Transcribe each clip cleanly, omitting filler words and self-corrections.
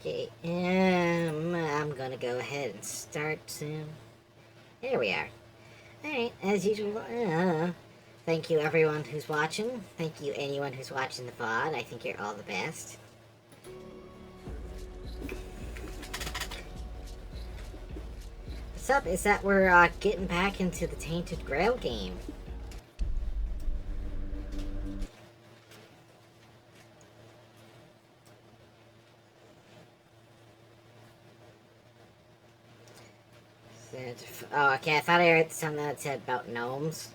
Okay, I'm gonna go ahead and start soon. Here we are. Alright, as usual, thank you everyone who's watching. Thank you anyone who's watching the VOD. I think you're all the best. What's up is that we're getting back into the Tainted Grail game. Oh, okay, I thought I heard something that said about gnomes.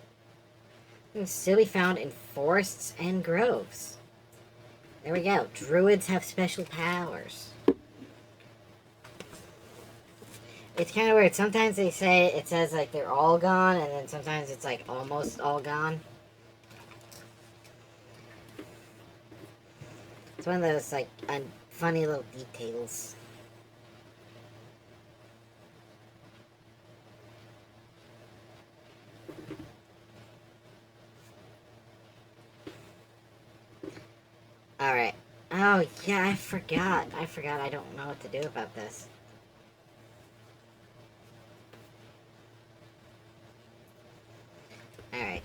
Still be found in forests and groves. There we go. Druids have special powers. It's kind of weird. Sometimes they say, it says like they're all gone, and then sometimes it's like almost all gone. It's one of those like funny little details. Alright. Oh, yeah, I forgot. I don't know what to do about this. Alright.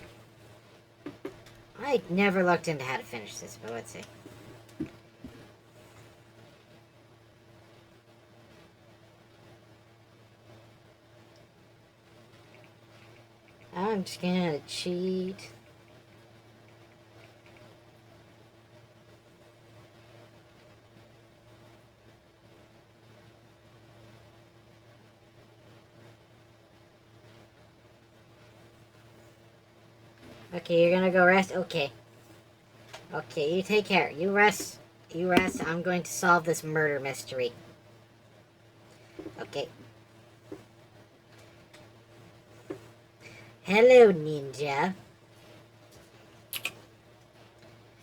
I never looked into how to finish this, but let's see. I'm just gonna cheat. Okay, you're gonna go rest? Okay. Okay, you take care. You rest. You rest. I'm going to solve this murder mystery. Okay. Hello, Ninja.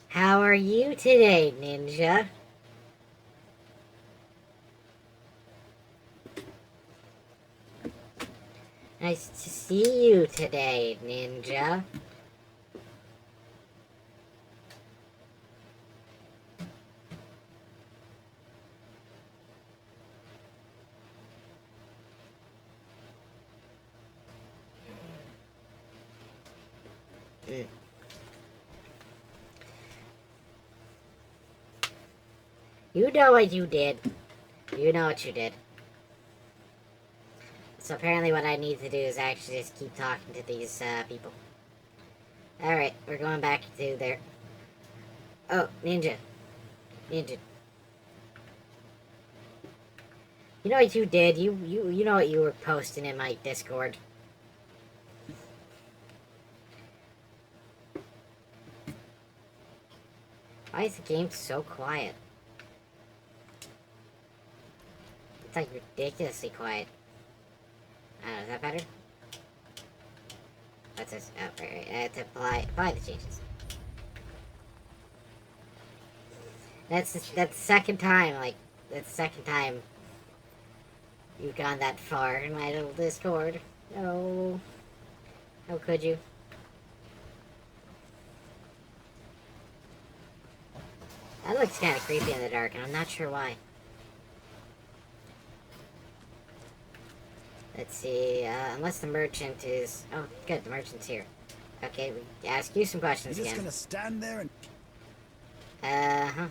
How are you today, Ninja? Nice to see you today, Ninja. You know what you did. You know what you did. So apparently what I need to do is actually just keep talking to these people. Alright, we're going back to there. Oh, Ninja. Ninja. You know what you did? You know what you were posting in my Discord. Why is the game so quiet? It's like ridiculously quiet. I don't know, is that better? What's this? Oh, right. I have to apply the changes. That's the second time, like, that's the second time you've gone that far in my little Discord. No. How could you? That looks kind of creepy in the dark, and I'm not sure why. Let's see, unless the merchant is... Oh, good, the merchant's here. Okay, we ask you some questions You're again. just gonna stand there and... Uh-huh.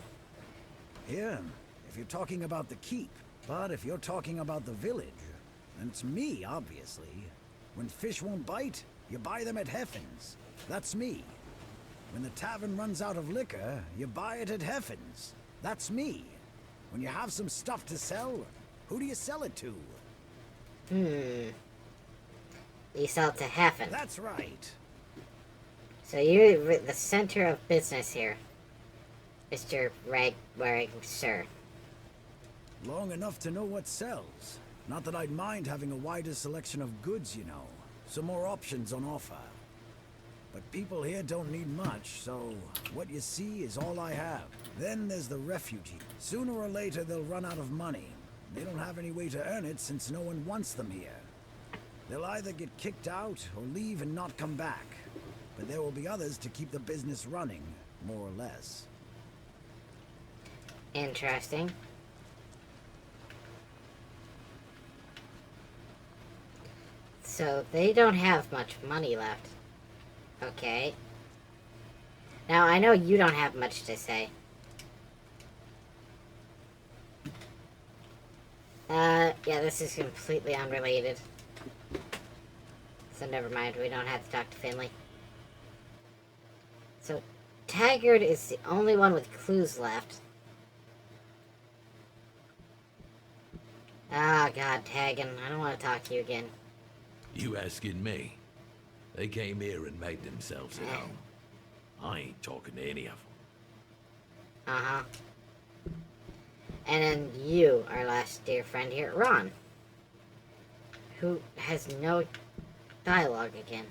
Yeah, if you're talking about the keep. But if you're talking about the village, then it's me, obviously. When fish won't bite, you buy them at Heffen's. That's me. When the tavern runs out of liquor, you buy it at Heffen's. That's me. When you have some stuff to sell, who do you sell it to? You sell it to Heffen. That's right. So you're the center of business here, Mr. Ragwearing Sir. Long enough to know what sells. Not that I'd mind having a wider selection of goods, you know. Some more options on offer. But people here don't need much, so what you see is all I have. Then there's the refugee. Sooner or later they'll run out of money. They don't have any way to earn it since no one wants them here. They'll either get kicked out or leave and not come back. But there will be others to keep the business running, more or less. Interesting. So they don't have much money left. Okay. Now, I know you don't have much to say. Yeah, this is completely unrelated. So never mind, we don't have to talk to Finley. So, Taggart is the only one with clues left. Ah, God, Taggart, I don't want to talk to you again. You asking me? They came here and made themselves at home. I ain't talking to any of them. Uh-huh. And then you, our last dear friend here, Ron. Who has no dialogue again.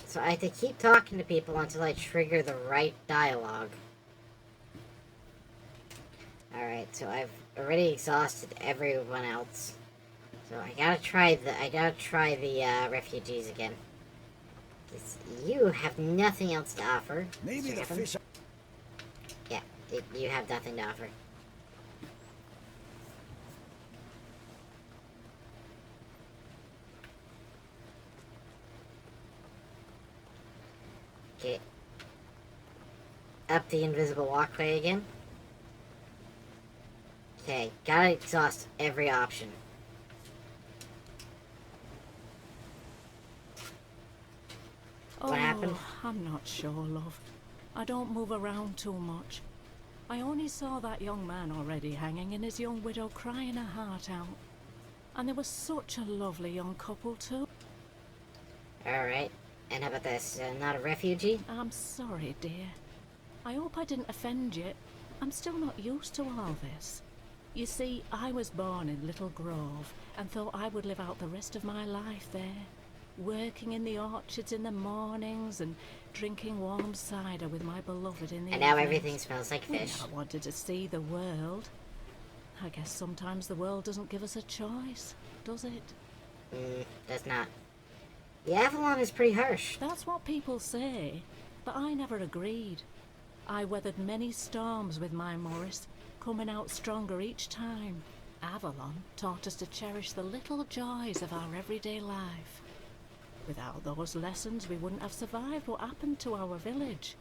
So I have to keep talking to people until I trigger the right dialogue. Alright, so I've already exhausted everyone else. So I gotta try the refugees again. 'Cause you have nothing else to offer. Maybe Mr. the Evans. fish... Yeah, you have nothing to offer. Okay. Up the invisible walkway again. Okay, gotta exhaust every option. What happened? I'm not sure, love. I don't move around too much. I only saw that young man already hanging and his young widow crying her heart out. And they were such a lovely young couple too. Alright. And how about this? Not a refugee? I'm sorry, dear. I hope I didn't offend you. I'm still not used to all this. You see, I was born in Little Grove and thought I would live out the rest of my life there. Working in the orchards in the mornings and drinking warm cider with my beloved in the And now evenings. everything smells like fish. I wanted to see the world. I guess sometimes the world doesn't give us a choice, does it? Does not. The Avalon is pretty harsh. That's what people say, but I never agreed. I weathered many storms with my Morris, coming out stronger each time. Avalon taught us to cherish the little joys of our everyday life. Without those lessons, we wouldn't have survived what happened to our village.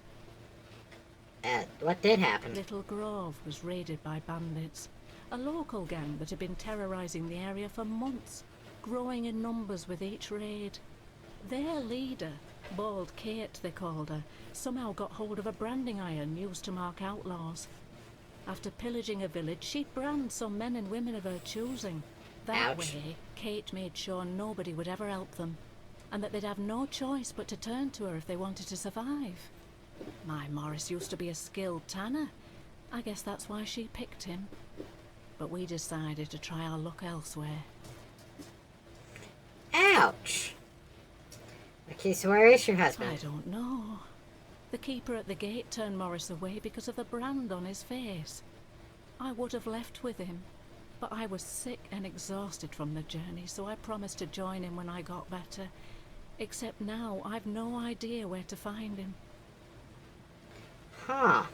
What did happen? Little Grove was raided by bandits, a local gang that had been terrorizing the area for months, growing in numbers with each raid. Their leader, Bald Kate they called her, somehow got hold of a branding iron used to mark outlaws. After pillaging a village, she'd brand some men and women of her choosing. That Ouch. way, Kate made sure nobody would ever help them, and that they'd have no choice but to turn to her if they wanted to survive. My Morris used to be a skilled tanner. I guess that's why she picked him. But we decided to try our luck elsewhere. Ouch! Okay, so where is your husband? I don't know. The keeper at the gate turned Morris away because of the brand on his face. I would have left with him, but I was sick and exhausted from the journey, so I promised to join him when I got better. Except now, I've no idea where to find him. Huh.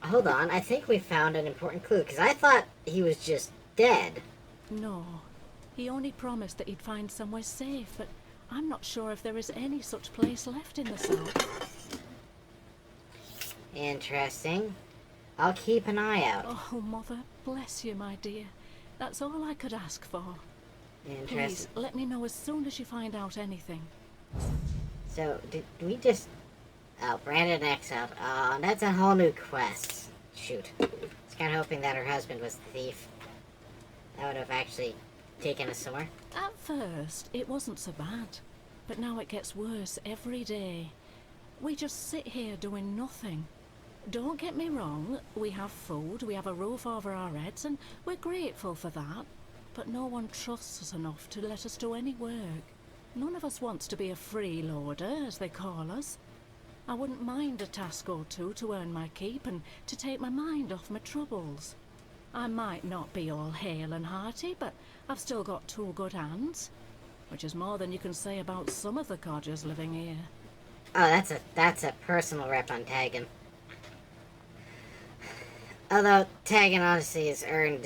Hold on, I think we found an important clue, because I thought he was just dead. No. He only promised that he'd find somewhere safe, but I'm not sure if there is any such place left in the south. Interesting. I'll keep an eye out. Oh, Mother, bless you, my dear. That's all I could ask for. Please, Interesting. let me know as soon as you find out anything. So, did we just... Oh, Brandon exiled. Oh, that's a whole new quest. Shoot. I was kind of hoping that her husband was the thief. That would have actually taken us somewhere. At first, it wasn't so bad. But now it gets worse every day. We just sit here doing nothing. Don't get me wrong, we have food, we have a roof over our heads, and we're grateful for that. But no one trusts us enough to let us do any work. None of us wants to be a freeloader, as they call us. I wouldn't mind a task or two to earn my keep and to take my mind off my troubles. I might not be all hale and hearty, but I've still got two good hands, which is more than you can say about some of the codgers living here. Oh, that's a personal rep on Taggin. Although Taggin honestly he's earned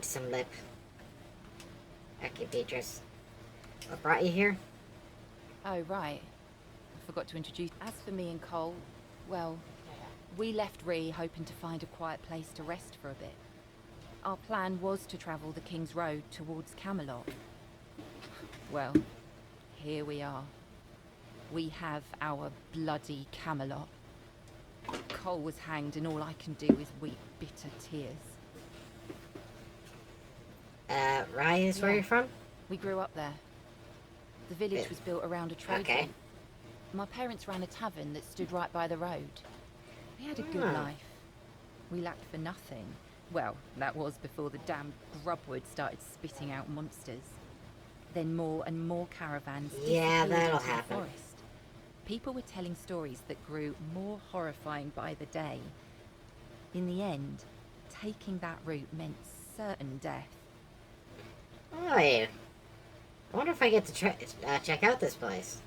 some lip. Okay, Beatrice. What brought you here? Oh, right. I forgot to introduce. As for me and Cole, well, we left Ree hoping to find a quiet place to rest for a bit. Our plan was to travel the King's Road towards Camelot. Well, here we are. We have our bloody Camelot. Cole was hanged and all I can do is weep bitter tears. Rye is where Yeah. you're from? We grew up there. The village was built around a trade Okay. hall. My parents ran a tavern that stood right by the road. We had a good Hmm. life. We lacked for nothing. Well, that was before the damn grubwood started spitting out monsters. Then more and more caravans Yeah, disappeared that'll into the happen. forest. People were telling stories that grew more horrifying by the day. In the end, taking that route meant certain death. Oh, yeah. I wonder if I get to check out this place.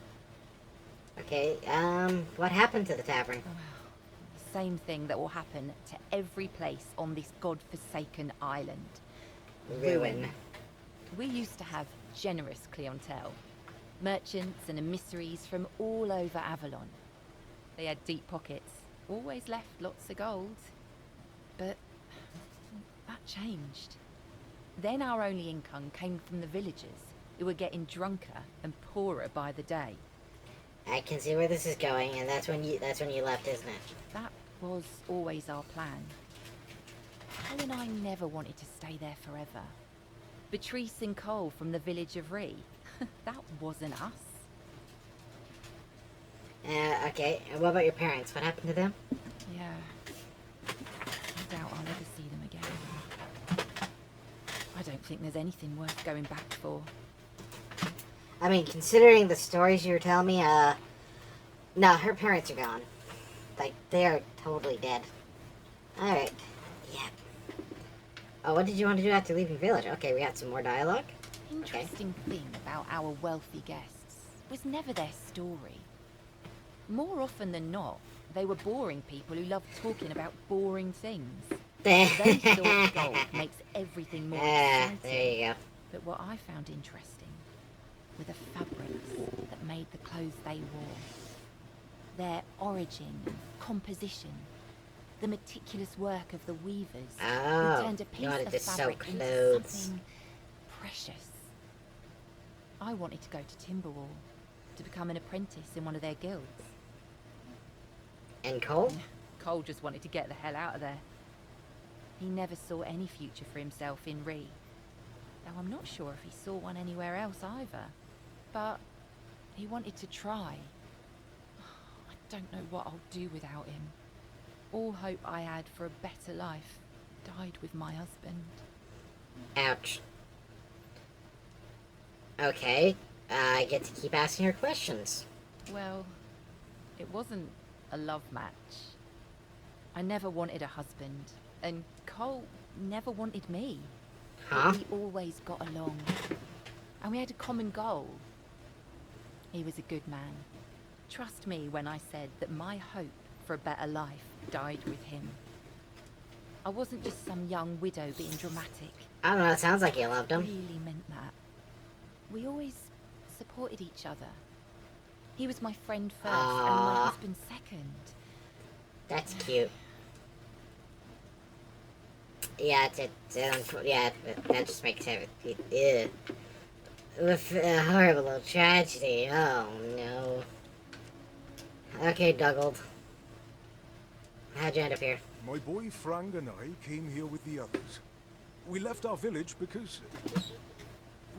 Okay, what happened to the tavern? The same thing that will happen to every place on this god-forsaken island. Ruin. We used to have generous clientele. Merchants and emissaries from all over Avalon. They had deep pockets, always left lots of gold. But that changed. Then our only income came from the villagers, who were getting drunker and poorer by the day. I can see where this is going, and that's when you left, isn't it? That was always our plan. Cole and I never wanted to stay there forever. Beatrice and Cole from the village of Ree, that wasn't us. Okay, and what about your parents? What happened to them? Yeah. I doubt I'll ever see them again. I don't think there's anything worth going back for. I mean, considering the stories you were telling me, no, her parents are gone. Like, they are totally dead. Alright. Yeah. Oh, what did you want to do after leaving village? Okay, we got some more dialogue. Interesting thing about our wealthy guests was never their story. More often than not, they were boring people who loved talking about boring things. They thought gold makes everything more exciting. There you go. But what I found interesting were the fabrics that made the clothes they wore. Their origin and composition. The meticulous work of the weavers who Oh, turned a you piece wanted of to sew fabric into clothes. something precious. I wanted to go to Timberwall to become an apprentice in one of their guilds. And Cole? Cole just wanted to get the hell out of there. He never saw any future for himself in Ree, though I'm not sure if he saw one anywhere else either. But he wanted to try. I don't know what I'll do without him. All hope I had for a better life died with my husband. Ouch. Okay, I get to keep asking her questions. Well, it wasn't a love match. I never wanted a husband, and Cole never wanted me. Huh? But we always got along, and we had a common goal. He was a good man. Trust me when I said that my hope for a better life died with him. I wasn't just some young widow being dramatic. I don't know, it sounds like you loved I him. really meant that. We always supported each other. He was my friend first and my Aww. husband second. That's cute. Yeah, yeah, that just makes everything. Ew. With a horrible little tragedy. Oh no. Okay, Dougald. How'd you end up here? My boy Frank and I came here with the others. We left our village because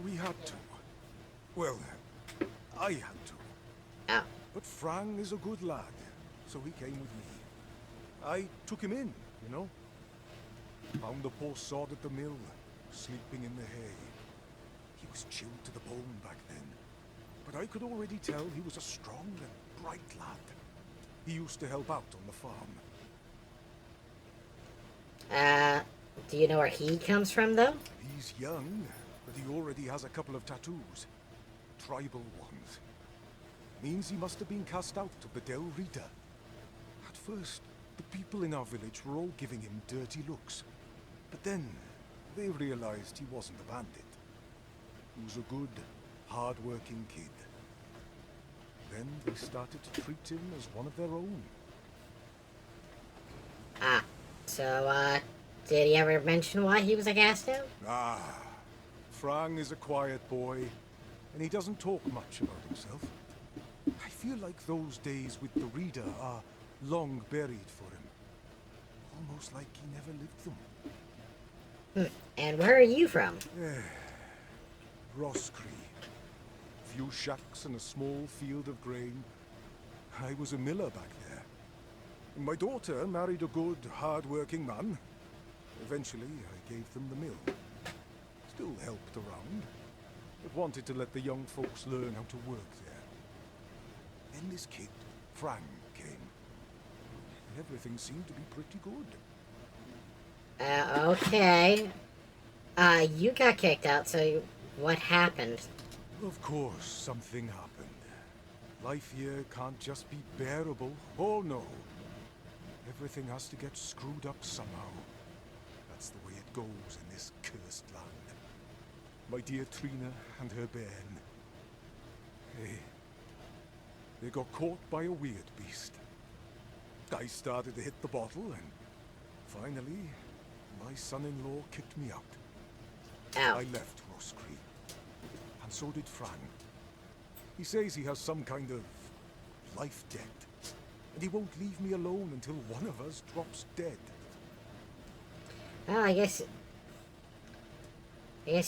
we had to. Well, I had to. Oh. But Frank is a good lad, so he came with me. I took him in, you know. Found the poor sod at the mill, sleeping in the hay. He was chilled to the bone back then. But I could already tell he was a strong and bright lad. He used to help out on the farm. Do you know where he comes from, though? He's young, but he already has a couple of tattoos. Tribal ones. Means he must have been cast out of the Del Rita. At first, the people in our village were all giving him dirty looks. But then they realized he wasn't a bandit. He was a good, hard-working kid. Then they started to treat him as one of their own. Ah, so, did he ever mention why he was a Gasto? Ah, Frang is a quiet boy, and he doesn't talk much about himself. I feel like those days with the Reader are long buried for him. Almost like he never lived them. And where are you from? Roscree. Few shacks and a small field of grain. I was a miller back there. My daughter married a good, hard-working man. Eventually, I gave them the mill. Still helped around, but wanted to let the young folks learn how to work there. Then this kid, Frang, came. Everything seemed to be pretty good. Okay. You got kicked out, so what happened? Of course, something happened. Life here can't just be bearable. Oh no. Everything has to get screwed up somehow. That's the way it goes in this cursed land. My dear Trina and her bairn. They got caught by a weird beast. I started to hit the bottle, and finally, my son-in-law kicked me out. Ow. I left Roscree. And so did Frang. He says he has some kind of life debt. And he won't leave me alone until one of us drops dead. Well, I guess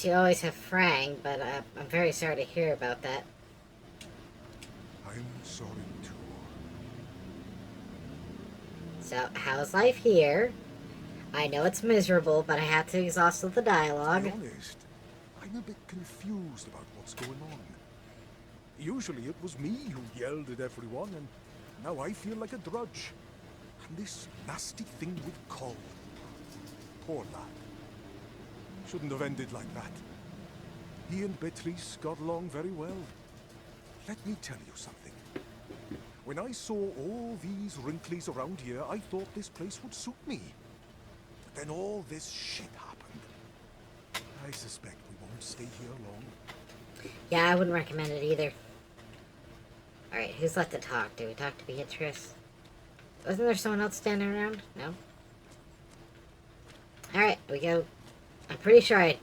you always have Frang, but I'm very sorry to hear about that. I'm sorry too. So, how's life here? I know it's miserable, but I have to exhaust the To dialogue. be honest, I'm a bit confused about what's going on. Usually it was me who yelled at everyone, and now I feel like a drudge. And this nasty thing with Cole. Poor lad. Shouldn't have ended like that. He and Beatrice got along very well. Let me tell you something. When I saw all these wrinklies around here, I thought this place would suit me. But then all this shit happened. I suspect we won't stay here long. Yeah, I wouldn't recommend it either. Alright, who's left to talk? Do we talk to Beatrice? Wasn't there someone else standing around? No? Alright, we go. I'm pretty sure I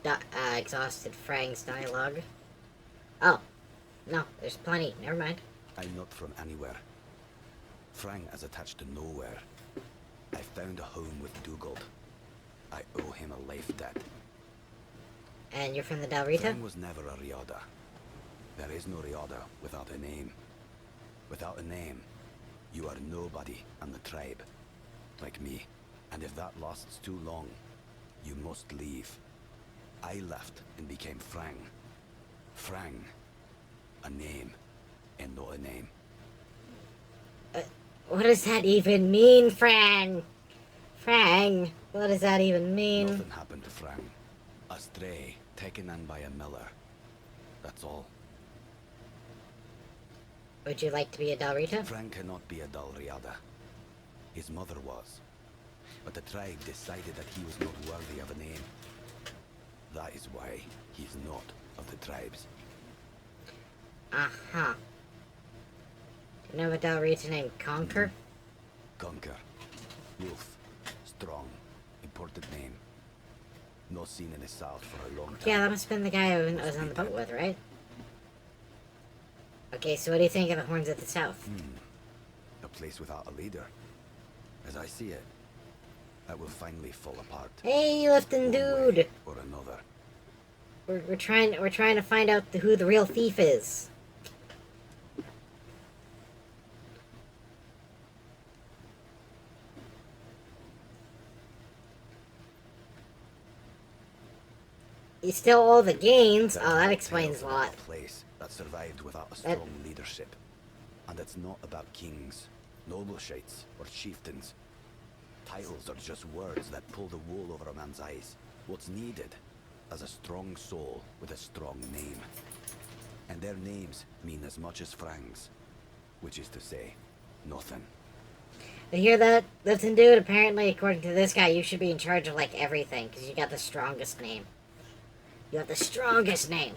exhausted Frang's dialogue. Oh. No, there's plenty. Never mind. I'm not from anywhere. Frang is attached to nowhere. I found a home with Dugald. I owe him a life debt. And you're from the Del Rita? Frang was never a Riada. There is no Riada without a name. Without a name, you are nobody in the tribe. Like me. And if that lasts too long, you must leave. I left and became Frang. Frang. A name, and not a name. What does that even mean, Frang? Frang, what does that even mean? Nothing happened to Frang. A stray, taken in by a miller. That's all. Would you like to be a Del Rita? Frang cannot be a Dal Riada. His mother was. But the tribe decided that he was not worthy of a name. That is why he's not of the tribes. Uh-huh. Do you know a Del Rita named Conquer? Conquer. Wolf. Strong. Important name. Not seen in the south for a long time. Yeah, that must have been the guy I was on the boat with, right? Okay, so what do you think of the Horns of the South? A place without a leader. As I see it, that will finally fall apart. Hey, lifting One dude! way or another. We're trying to find out who the real thief is. You still owe the gains. Oh, that explains a lot. Place that survived without a strong leadership. And it's not about kings, nobleshites, or chieftains. Titles are just words that pull the wool over a man's eyes. What's needed is a strong soul with a strong name. And their names mean as much as Frang's. Which is to say, nothing. I hear that? Listen, dude, apparently, according to this guy, you should be in charge of, like, everything, because you got the strongest name. You have the strongest name.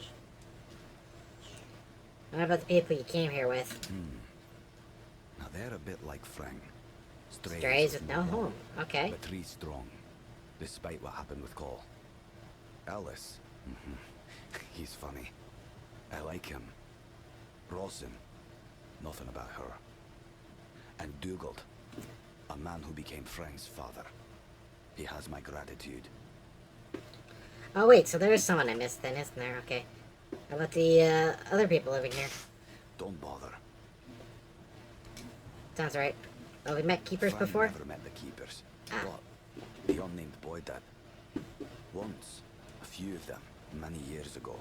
What about the people you came here with? Now they're a bit like Frank. Strays with no home. Okay. But 3 strong, despite what happened with Cole. Ellis, he's funny. I like him. Rawson, nothing about her. And Dugald, a man who became Frank's father. He has my gratitude. Oh, wait, so there is someone I missed then, isn't there? Okay. How about the other people living here? Don't bother. Sounds right. Oh, we met keepers Frank before? never met the keepers. Ah. But the unnamed boy did. Once, a few of them, many years ago,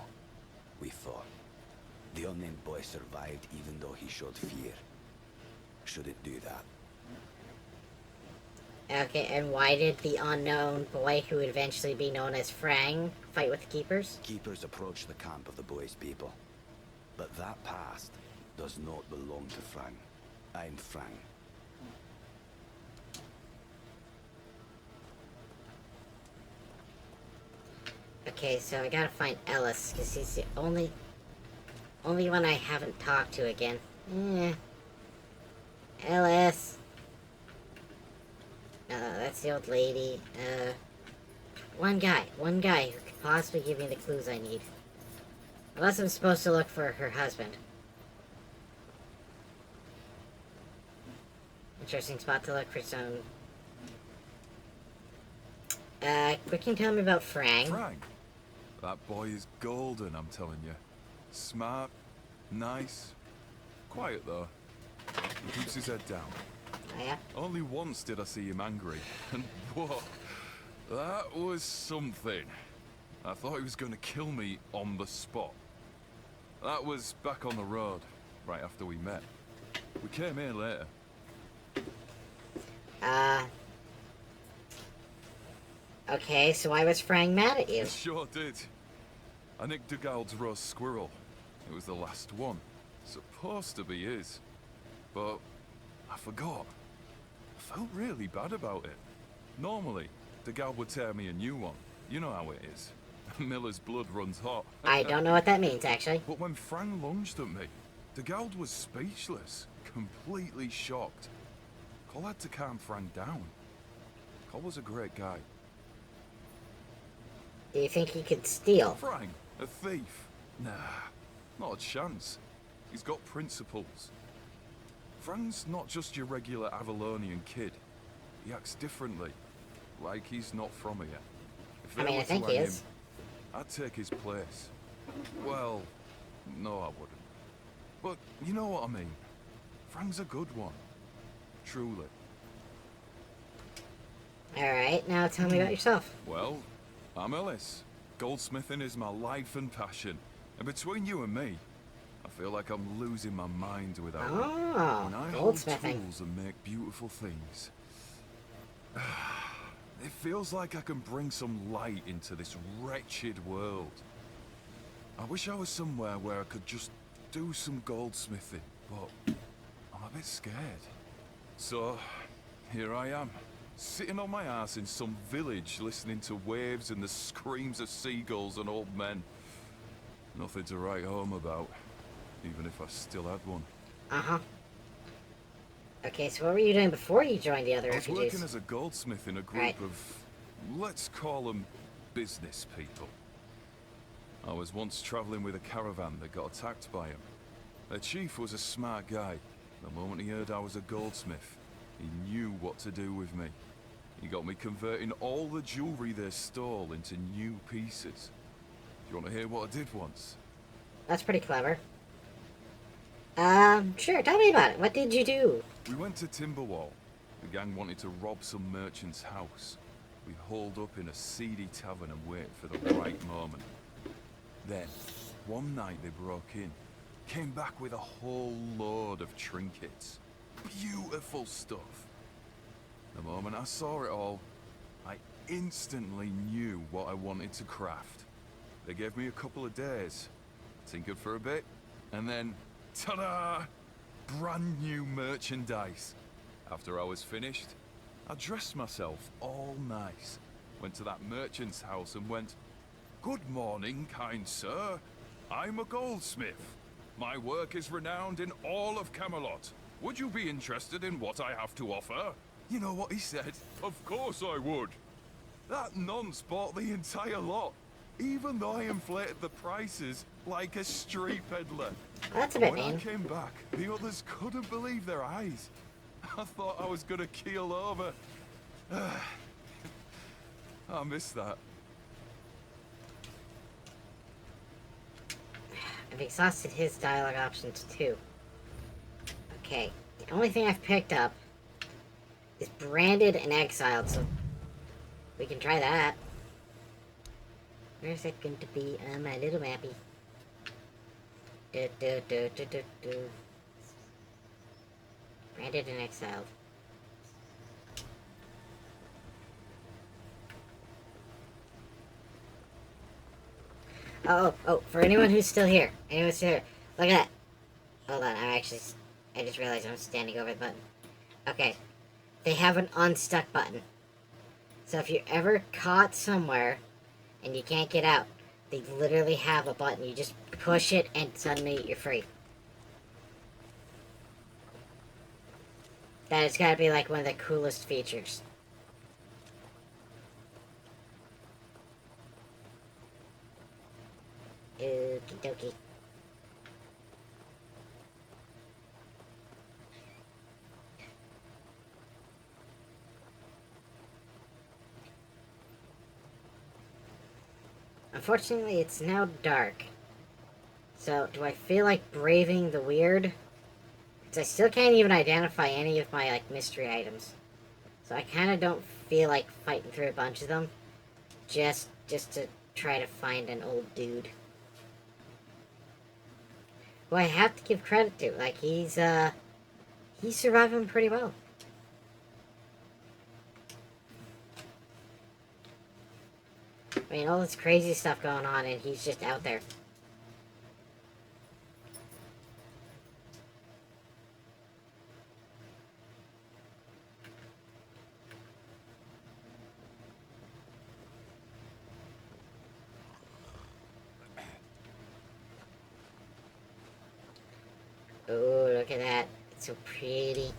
we fought. The unnamed boy survived even though he showed fear. Shouldn't do that. Okay, and why did the unknown boy, who would eventually be known as Frang, fight with the keepers? Keepers approached the camp of the boy's people. But that past does not belong to Frank. I'm Frank. Okay, so I gotta find Ellis, because he's the only one I haven't talked to again. Ellis. That's the old lady. One guy who could possibly give me the clues I need. Unless I'm supposed to look for her husband. Interesting spot to look for some... quick, can you tell me about Frank? Frank? That boy is golden, I'm telling you. Smart, nice, quiet though. He keeps his head down. Oh, yeah? Only once did I see him angry, and whoa, that was something. I thought he was going to kill me on the spot. That was back on the road, right after we met. We came here later. Okay, so why was Frank mad at you? He sure did. I nicked Dugald's roast squirrel. It was the last one. Supposed to be his. But I forgot. I felt really bad about it. Normally, Dugald would tear me a new one. You know how it is. Miller's blood runs hot. I don't know what that means, actually. But when Frank lunged at me, Dugald was speechless, completely shocked. Cole had to calm Frank down. Cole was a great guy. Do you think he could steal? Frank, a thief? Nah, not a chance. He's got principles. Frank's not just your regular Avalonian kid. He acts differently, like he's not from here. If I mean, were I to think let he him, is. I'd take his place. Well, no, I wouldn't. But you know what I mean. Frank's a good one. Truly. Alright, now tell me about yourself. Well, I'm Ellis. Goldsmithing is my life and passion. And between you and me, I feel like I'm losing my mind without it. Oh, When I hold goldsmithing. tools and make beautiful things, it feels like I can bring some light into this wretched world. I wish I was somewhere where I could just do some goldsmithing, but I'm a bit scared. So, here I am, sitting on my ass in some village listening to waves and the screams of seagulls and old men. Nothing to write home about, even if I still had one. Uh-huh. Okay, so what were you doing before you joined the other I was refugees? working as a goldsmith in a group Right. of, let's call them business people. I was once traveling with a caravan that got attacked by him. Their chief was a smart guy. The moment he heard I was a goldsmith, he knew what to do with me. He got me converting all the jewelry they stole into new pieces. Do you want to hear what I did once? That's pretty clever. Sure, tell me about it. What did you do? We went to Timberwall. The gang wanted to rob some merchant's house. We holed up in a seedy tavern and waited for the right moment. Then, one night they broke in, came back with a whole load of trinkets. Beautiful stuff. The moment I saw it all, I instantly knew what I wanted to craft. They gave me a couple of days, tinkered for a bit, and then, ta-da! Brand new merchandise. After I was finished, I dressed myself all nice, went to that merchant's house and went, "Good morning, kind sir. I'm a goldsmith. My work is renowned in all of Camelot. Would you be interested in what I have to offer?" You know what he said? "Of course I would." That nonce bought the entire lot, even though I inflated the prices like a street peddler. That's a bit When I mean. came back, the others couldn't believe their eyes. I thought I was gonna keel over. I miss that. I've exhausted his dialogue options too. Okay, the only thing I've picked up is branded and exiled, so we can try that. Where's it going to be on my little mappy? Branded and exiled. Oh, for anyone who's still here. Look at that. Hold on, I just realized I'm standing over the button. Okay. They have an unstuck button. So if you're ever caught somewhere and you can't get out, they literally have a button. You just push it and suddenly you're free. That has got to be like one of the coolest features. Okie dokie. Unfortunately, it's now dark. So, do I feel like braving the weird? Because I still can't even identify any of my, like, mystery items. So I kind of don't feel like fighting through a bunch of them. Just to try to find an old dude. Who I have to give credit to. Like, he's surviving pretty well. I mean, all this crazy stuff going on, and he's just out there. Oh, look at that. It's so pretty.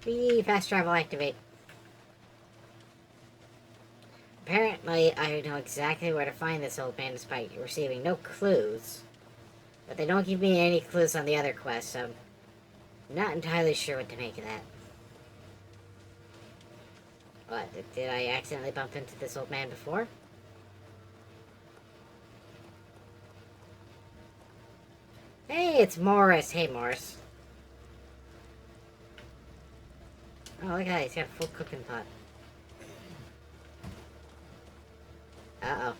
Whee, fast travel activate. Apparently, I know exactly where to find this old man despite receiving no clues. But they don't give me any clues on the other quest, so I'm not entirely sure what to make of that. What, did I accidentally bump into this old man before? Hey, it's Morris. Hey, Morris. Oh, look at that. He's got a full cooking pot. Uh-oh.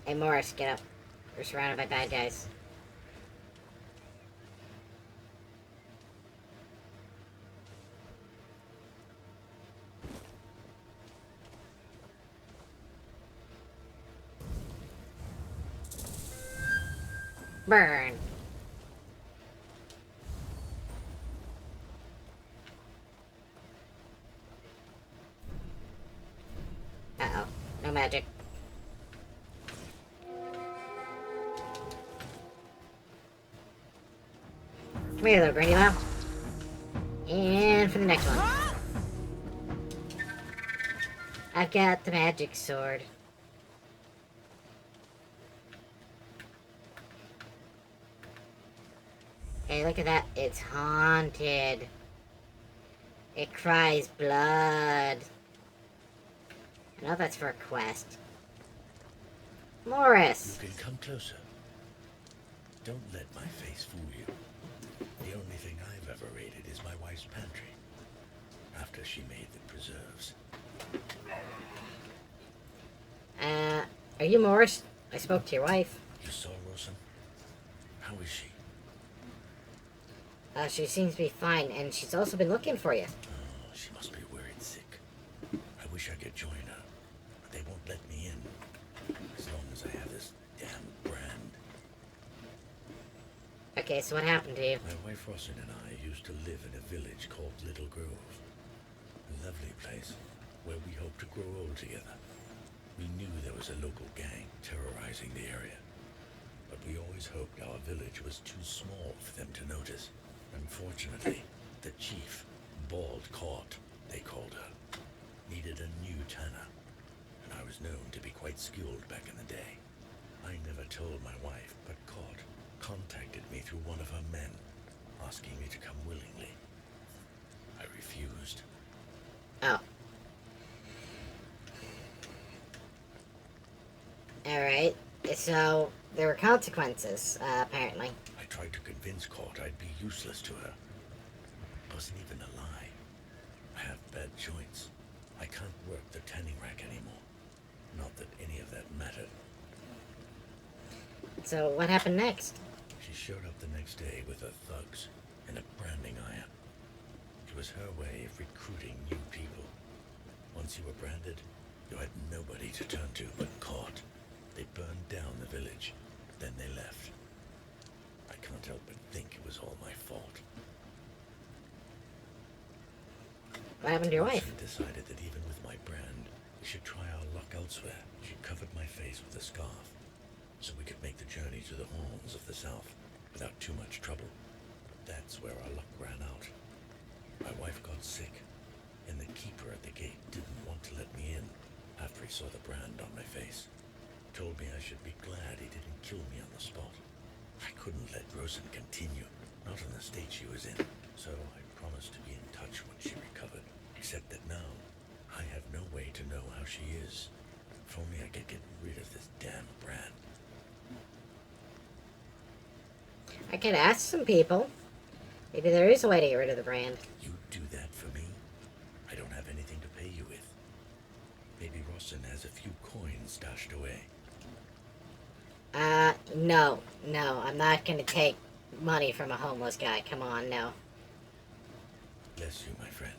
Hey, Morris, get up. We're surrounded by bad guys. Burn. Uh-oh. No magic. Come here, little Granny Lamb. And for the next one. I've got the magic sword. Hey, look at that. It's haunted. It cries blood. I know that's for a quest. Morris! You can come closer. Don't let my face fool you. The only thing I've ever raided is my wife's pantry. After she made the preserves. Are you Morris? I spoke to your wife. You sorrow some How is she? She seems to be fine, and she's also been looking for you. Oh, she must be worried sick. I wish I could join her, but they won't let me in. As long as I have this damn brand. Okay, so what happened to you? My wife Rossin and I used to live in a village called Little Grove. A lovely place where we hoped to grow old together. We knew there was a local gang terrorizing the area, but we always hoped our village was too small for them to notice. Unfortunately, the chief, Bald Court, they called her, needed a new tanner, and I was known to be quite skilled back in the day. I never told my wife, but Court contacted me through one of her men, asking me to come willingly. I refused. Oh. Alright, so there were consequences, apparently. I tried to convince Court I'd be useless to her. It wasn't even a lie. I have bad joints. I can't work the tanning rack anymore. Not that any of that mattered. So what happened next? She showed up the next day with her thugs and a branding iron. It was her way of recruiting new people. Once you were branded, you had nobody to turn to but Court. They burned down the village, then they left. I can't help but think it was all my fault. What happened to your wife? She decided that even with my brand, we should try our luck elsewhere. She covered my face with a scarf, so we could make the journey to the horns of the south without too much trouble. But that's where our luck ran out. My wife got sick, and the keeper at the gate didn't want to let me in after he saw the brand on my face. Told me I should be glad he didn't kill me on the spot. I couldn't let Rosen continue, not in the state she was in, so I promised to be in touch when she recovered. Except that now, I have no way to know how she is. If only I could get rid of this damn brand. I could ask some people. Maybe there is a way to get rid of the brand. You do that for me? I don't have anything to pay you with. Maybe Rosen has a few coins stashed away. No. I'm not gonna take money from a homeless guy. Come on, no. Bless you, my friend.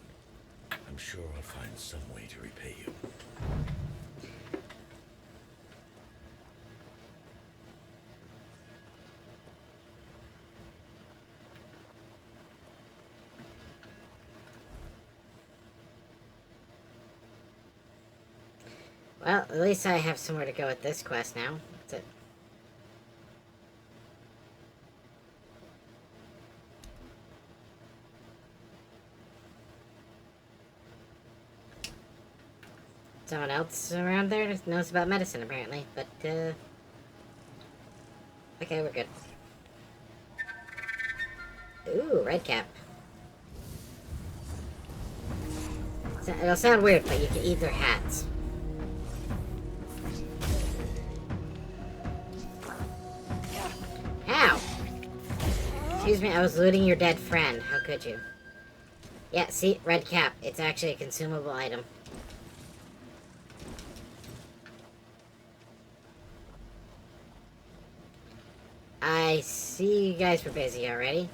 I'm sure I'll find some way to repay you. Well, at least I have somewhere to go with this quest now. That's it. Someone else around there knows about medicine, apparently, but, okay, we're good. Ooh, red cap. It'll sound weird, but you can eat their hats. How? Excuse me, I was looting your dead friend. How could you? Yeah, see? Red cap. It's actually a consumable item. I see you guys were busy already.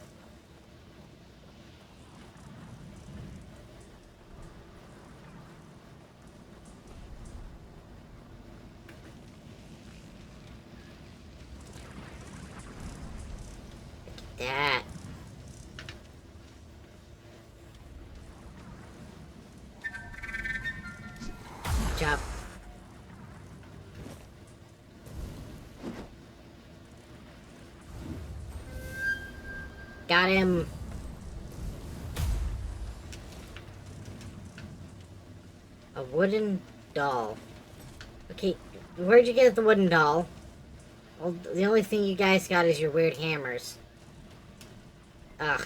Look at that. Good job. Got him. A wooden doll. Okay, where'd you get the wooden doll? Well, the only thing you guys got is your weird hammers. Ugh.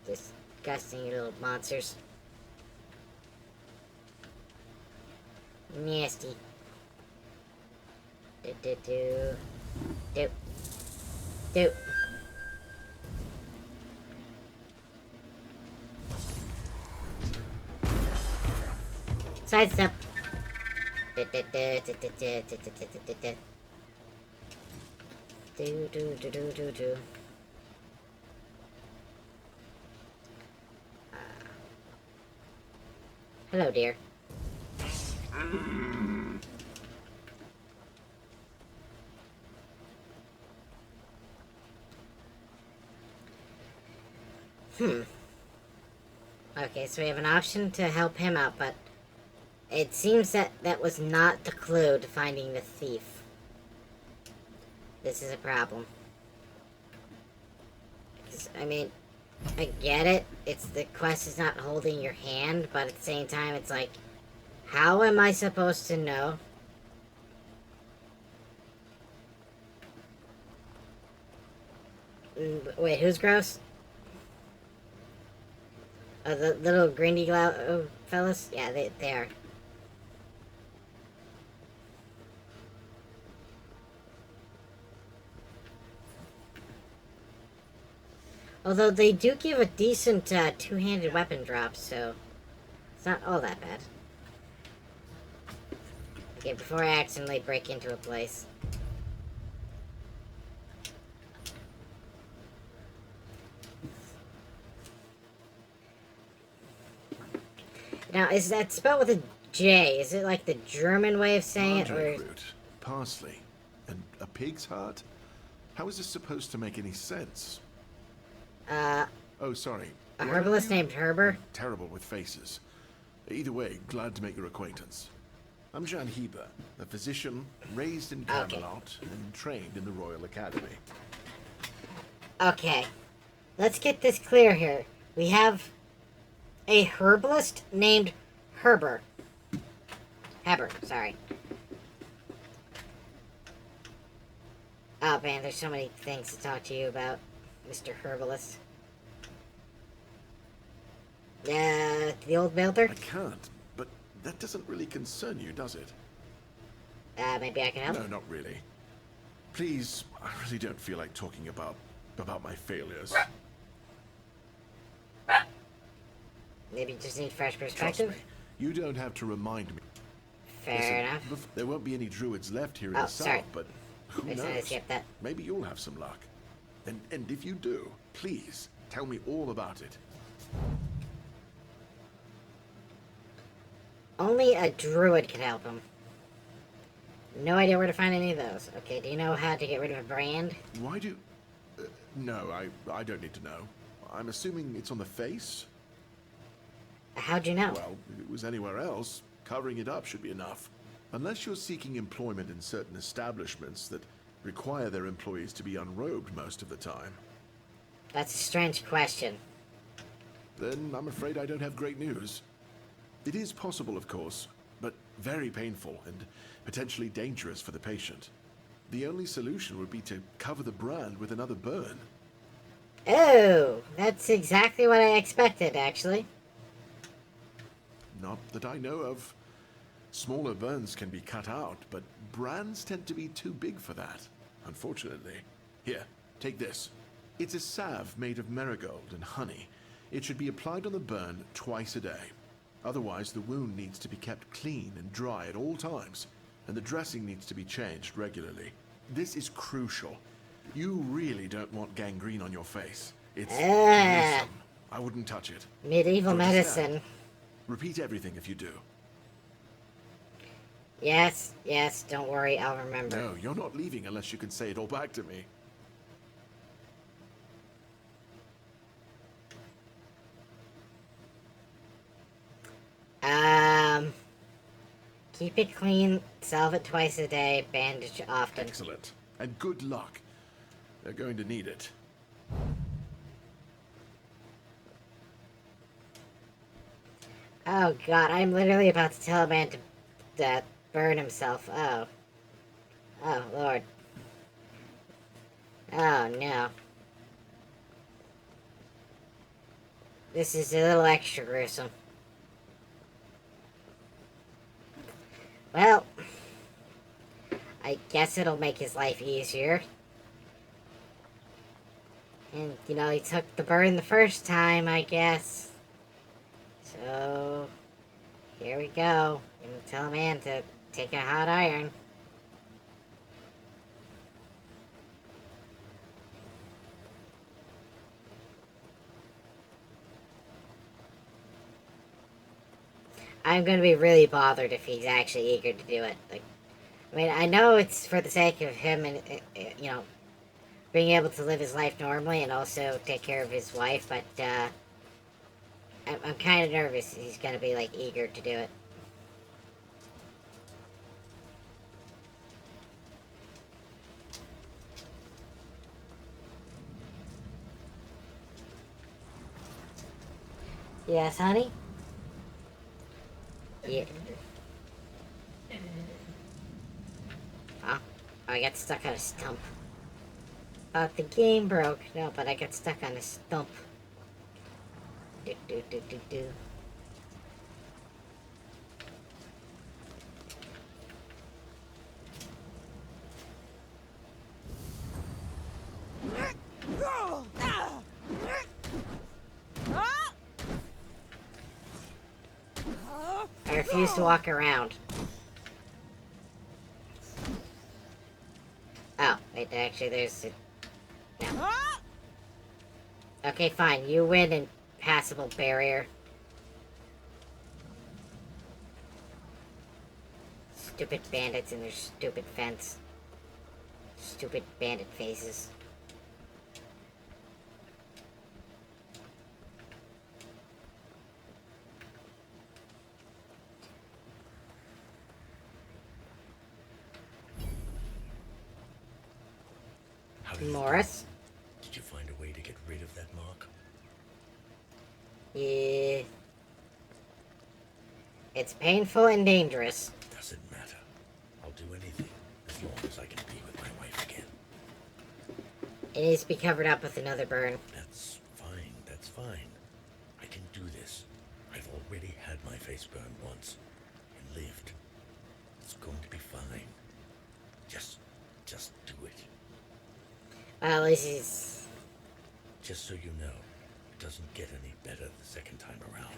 Disgusting, you little monsters. Nasty. Do. Sidestep. Do. Hello, dear. Okay, so we have an option to help him out, but it seems that that was not the clue to finding the thief. This is a problem. 'Cause, I mean, I get it. It's the quest is not holding your hand, but at the same time, it's like, how am I supposed to know? Wait, who's gross? Oh, the little greeny fellas? Yeah, they are. Although they do give a decent two-handed weapon drop, so it's not all that bad. Okay, before I accidentally break into a place. Now, is that spelled with a J? Is it like the German way of saying it? Or... Root, parsley, and a pig's heart? How is this supposed to make any sense? Oh, sorry. A What are herbalist you? named Herber? I'm terrible with faces. Either way, glad to make your acquaintance. I'm Jan Heber, a physician raised in Camelot and trained in the Royal Academy. Okay. Let's get this clear here. We have a herbalist named Heber. Heber, sorry. Oh man, there's so many things to talk to you about, Mr. Herbalist. The old builder? I can't, but that doesn't really concern you, does it? Maybe I can help? No, not really. Please, I really don't feel like talking about my failures. Maybe you just need fresh Trust perspective? me, you don't have to remind me. Fair Listen, enough. There won't be any druids left here in Oh, the sorry. south, but who I just had to knows? skip that. Maybe you'll have some luck. And if you do, please tell me all about it. Only a druid can help him. No idea where to find any of those. Okay, do you know how to get rid of a brand? Why do... no, I don't need to know. I'm assuming it's on the face? How'd you know? Well, if it was anywhere else, covering it up should be enough. Unless you're seeking employment in certain establishments that require their employees to be unrobed most of the time. That's a strange question. Then I'm afraid I don't have great news. It is possible, of course, but very painful and potentially dangerous for the patient. The only solution would be to cover the brand with another burn. Oh, that's exactly what I expected, actually. Not that I know of. Smaller burns can be cut out, but brands tend to be too big for that, unfortunately. Here, take this. It's a salve made of marigold and honey. It should be applied on the burn twice a day. Otherwise, the wound needs to be kept clean and dry at all times, and the dressing needs to be changed regularly. This is crucial. You really don't want gangrene on your face. It's gruesome. I wouldn't touch it. Medieval Do you understand? medicine. Repeat everything if you do. Yes, yes, don't worry, I'll remember. No, you're not leaving unless you can say it all back to me. Keep it clean, salve it twice a day, bandage often. Excellent. And good luck. They're going to need it. Oh god, I'm literally about to tell a man to burn himself. Oh. Oh, lord. Oh, no. This is a little extra gruesome. Well, I guess it'll make his life easier. And, you know, he took the burn the first time, I guess. So, here we go. I'm gonna tell a man to take a hot iron. I'm gonna be really bothered if he's actually eager to do it. Like, I mean, I know it's for the sake of him and, you know, being able to live his life normally and also take care of his wife, but, I'm kind of nervous he's gonna be, like, eager to do it. Yes, honey? Yeah. Oh, I got stuck on a stump. Thought the game broke. No, but I got stuck on a stump. Do do do do do. I refuse to walk around. Oh, wait, actually, there's a... No. Okay, fine. You win, impassable barrier. Stupid bandits and their stupid fence. Stupid bandit faces. How did Morris? Did you find a way to get rid of that mark? Yeah. It's painful and dangerous. Doesn't matter. I'll do anything as long as I can be with my wife again. It needs to be covered up with another burn. That's fine. That's fine. I can do this. I've already had my face burned once and lived. It's going to be fine. Just do it. Well, at least he's... Just so you know, it doesn't get any better the second time around.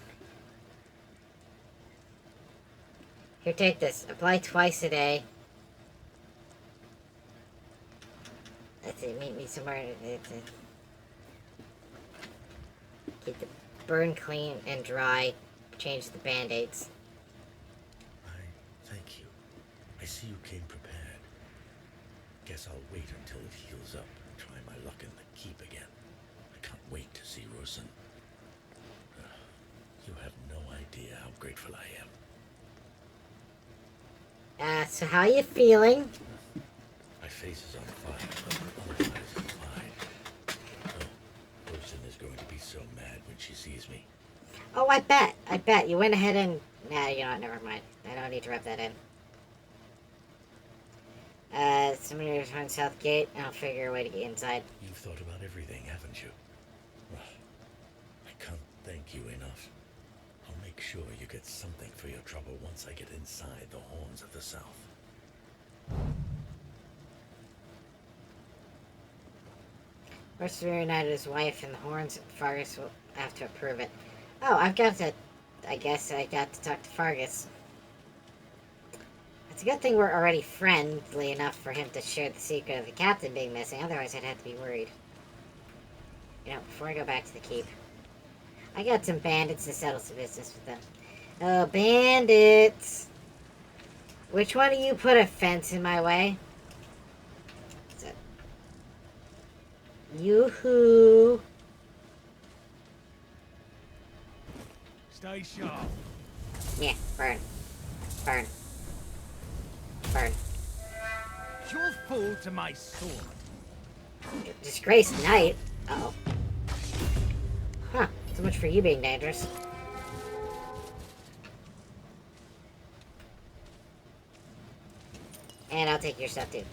Here, take this. Apply twice a day. That's it. Meet me somewhere. Keep the burn clean and dry. Change the band-aids. Thank you. I see you came prepared. Guess I'll wait until it heals up and try my luck in the keep again. I can't wait to see Rosen. You have no idea how grateful I am. So how you feeling? My face is on fire, but otherwise it's fine. Oh, Rosen is going to be so mad when she sees me. Oh, I bet. You went ahead and... Nah, you know what, never mind. I don't need to rub that in. Somebody return south gate, and I'll figure a way to get inside. You've thought about everything, haven't you? Well, I can't thank you enough. I'll make sure you get something for your trouble once I get inside the horns of the south. First reunited his wife and the horns, Fargus will have to approve it. Oh, I've got to... I guess I got to talk to Fargus. It's a good thing we're already friendly enough for him to share the secret of the captain being missing, otherwise I'd have to be worried. You know, before I go back to the keep. I got some bandits to settle some business with them. Oh, bandits! Which one of you put a fence in my way? What's it? Yoo-hoo! Stay sharp. Yeah, burn. Burn. Burn. You'll fall to my sword. Disgraced knight? Uh-oh. Huh. So much for you being dangerous. And I'll take your stuff too.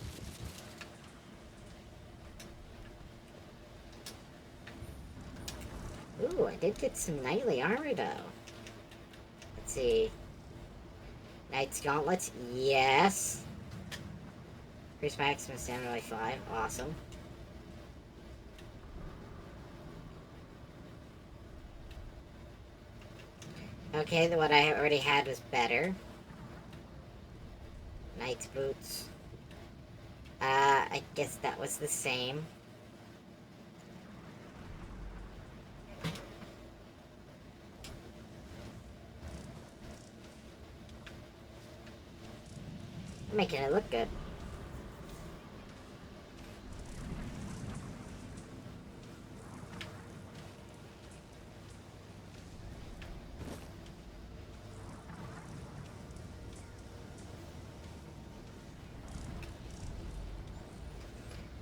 Ooh, I did get some knightly armor though. Let's see. Knight's gauntlets? Yes. Increase maximum stamina by 5. Awesome. Okay, the what I already had was better. Knight's boots. I guess that was the same. Making it look good.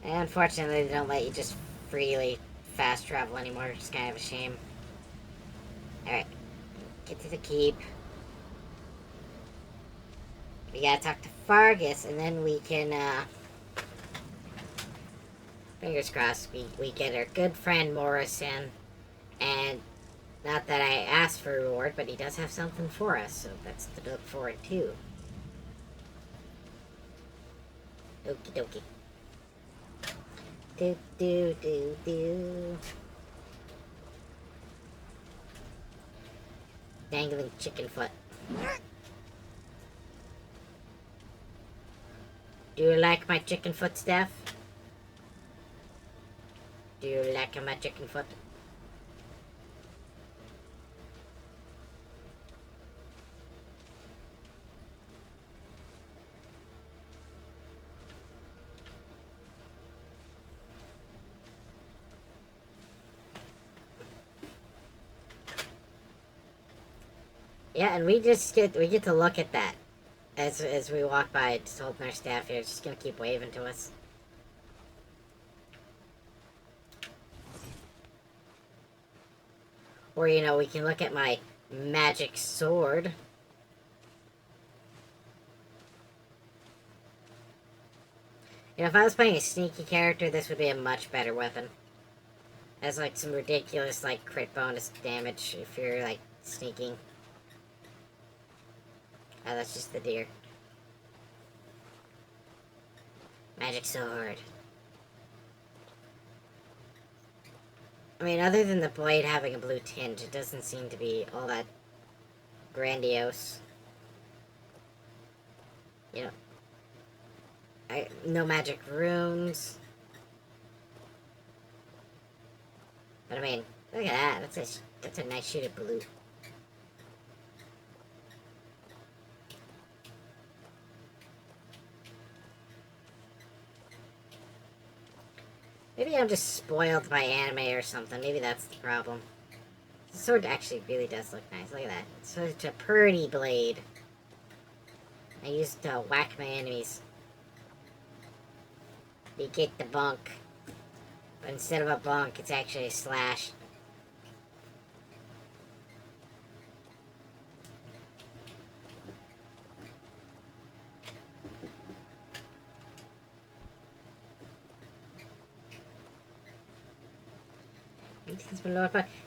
And unfortunately, they don't let you just freely fast travel anymore. It's kind of a shame. Alright. Get to the keep. We gotta talk to Fargus, and then we can, fingers crossed, we get our good friend Morrison. And not that I asked for a reward, but he does have something for us, so that's to look forward to. Okie dokie. Do do do do. Dangling chicken foot. Do you like my chicken foot, Steph? Do you like my chicken foot? Yeah, and we get to look at that as we walk by, just holding our staff here. It's just gonna keep waving to us. Or, you know, we can look at my magic sword. You know, if I was playing a sneaky character, this would be a much better weapon. It has, like, some ridiculous, like, crit bonus damage if you're, like, sneaking. Oh, that's just the deer. Magic sword. I mean, other than the blade having a blue tinge, it doesn't seem to be all that grandiose. You know, no magic runes. But I mean, look at that. That's a nice shade of blue. Maybe I'm just spoiled by anime or something. Maybe that's the problem. The sword actually really does look nice. Look at that. It's such a pretty blade. I use it to whack my enemies. You get the bonk. But instead of a bonk, it's actually a slash.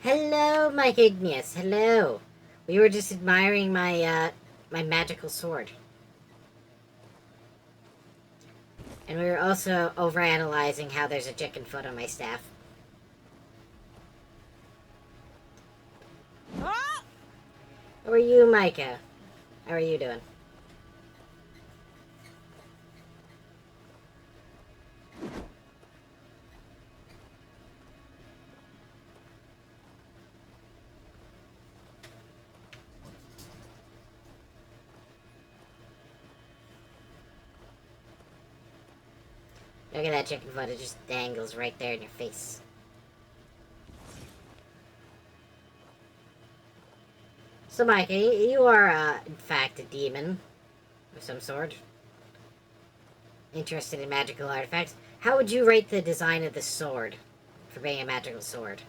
Hello, Mike Igneous. Hello. We were just admiring my my magical sword. And we were also overanalyzing how there's a chicken foot on my staff. How are you, Micah? How are you doing? Look at that chicken foot, it just dangles right there in your face. So, Micah, you are, in fact, a demon of some sort. Interested in magical artifacts. How would you rate the design of the sword for being a magical sword?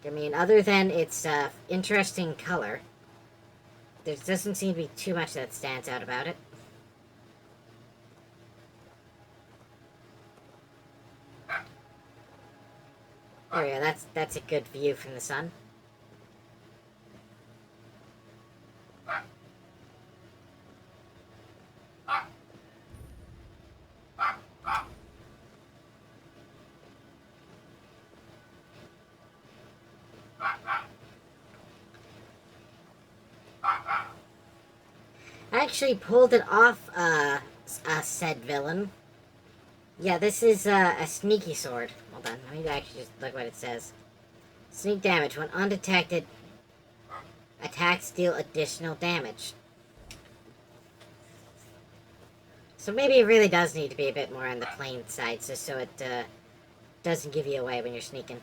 I mean, other than its interesting color, there doesn't seem to be too much that stands out about it. There we go, that's a good view from the sun. I actually pulled it off, said villain. Yeah, this is a sneaky sword. Hold on, let me actually just look what it says. Sneak damage. When undetected, attacks deal additional damage. So maybe it really does need to be a bit more on the plain side, just so it doesn't give you away when you're sneaking.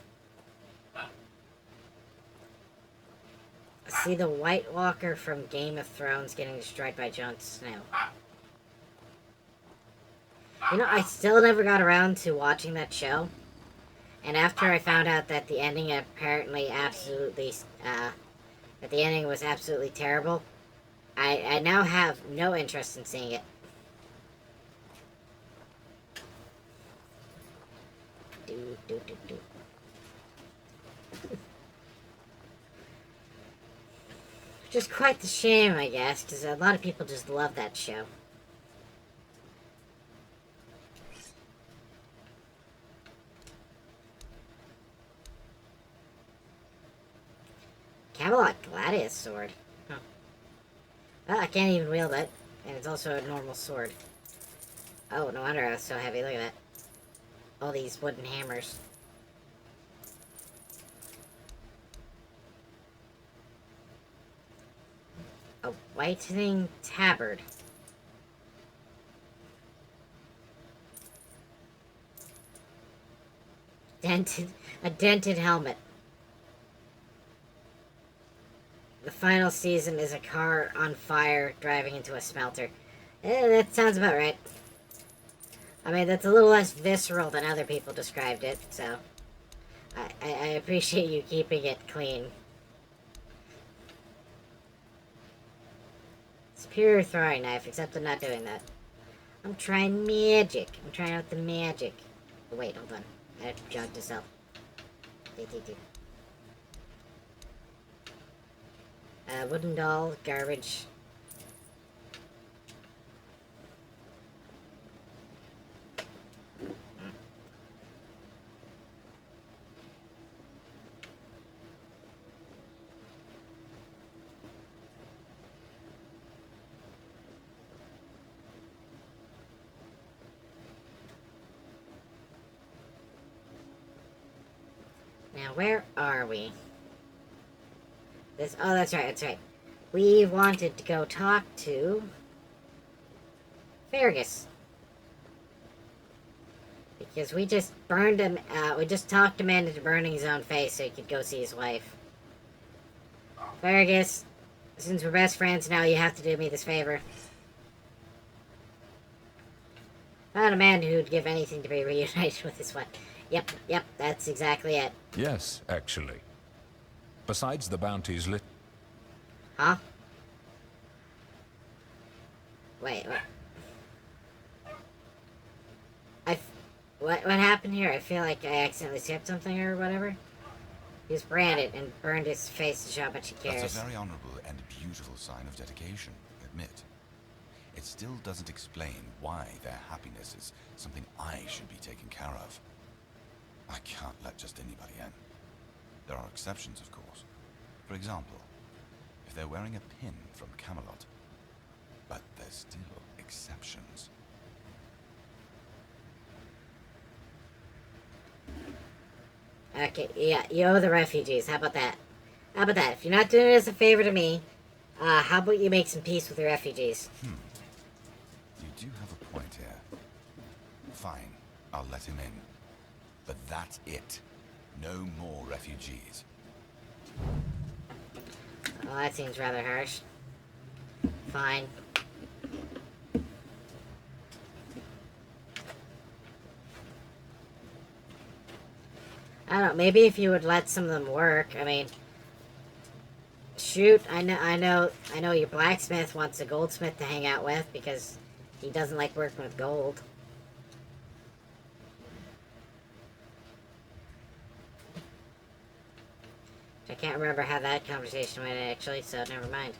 See the White Walker from Game of Thrones getting destroyed by Jon Snow. You know, I still never got around to watching that show. And after I found out that the ending apparently absolutely, that the ending was absolutely terrible, I now have no interest in seeing it. Which is quite the shame, I guess, because a lot of people just love that show. Camelot Gladius sword. Huh. Well, I can't even wield it, and it's also a normal sword. Oh, no wonder I was so heavy. Look at that. All these wooden hammers. A whitening tabard. A dented helmet. The final season is a car on fire driving into a smelter. That sounds about right. I mean, that's a little less visceral than other people described it, so I appreciate you keeping it clean. Superior throwing knife, except I'm not doing that. I'm trying magic. I'm trying out the magic. Oh, wait, hold on. I have to jog this up. Wooden doll, garbage. Now, where are we? Oh, that's right, that's right. We wanted to go talk to Fergus. Because we just burned him, we just talked him into burning his own face so he could go see his wife. Fergus, since we're best friends now, you have to do me this favor. Found a man who'd give anything to be reunited with his wife. Yep, that's exactly it. Yes, actually. Besides the bounties lit... Huh? Wait, what happened here? I feel like I accidentally skipped something or whatever. He was branded and burned his face to show how much he cares. That's a very honorable and beautiful sign of dedication, admit. It still doesn't explain why their happiness is something I should be taking care of. I can't let just anybody in. There are exceptions, of course. For example, if they're wearing a pin from Camelot. But there's still exceptions. Okay, yeah, you owe the refugees. How about that? How about that? If you're not doing it as a favor to me, how about you make some peace with the refugees? You do have a point here. Fine, I'll let him in. But that's it. No more refugees. Well, that seems rather harsh. Fine. I don't know, maybe if you would let some of them work, I mean... Shoot, I know your blacksmith wants a goldsmith to hang out with because he doesn't like working with gold. I can't remember how that conversation went, actually, so never mind.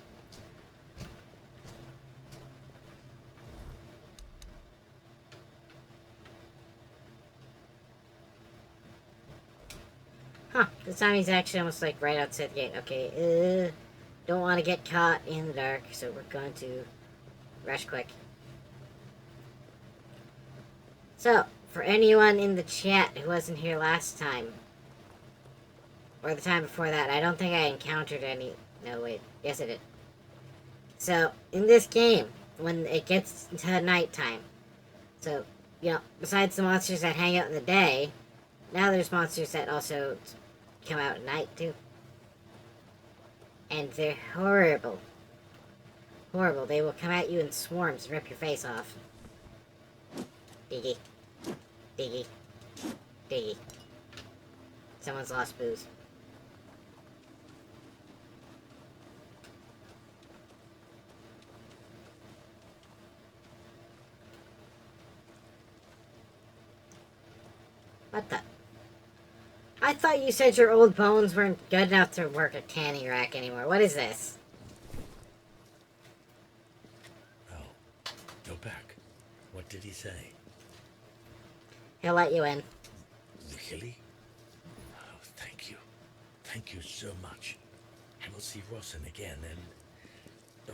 Huh, this time he's actually almost like right outside the gate. Okay, don't want to get caught in the dark, so we're going to rush quick. So, for anyone in the chat who wasn't here last time, or the time before that, I don't think I encountered any... No, wait. Yes, I did. So, in this game, when it gets to nighttime. So, you know, besides the monsters that hang out in the day, now there's monsters that also come out at night, too. And they're horrible. Horrible. They will come at you in swarms and rip your face off. Diggy. Diggy. Diggy. Someone's lost booze. What the? I thought you said your old bones weren't good enough to work a canning rack anymore. What is this? Oh, go back. What did he say? He'll let you in. Really? Oh, thank you. Thank you so much. I will see Rosin again, and...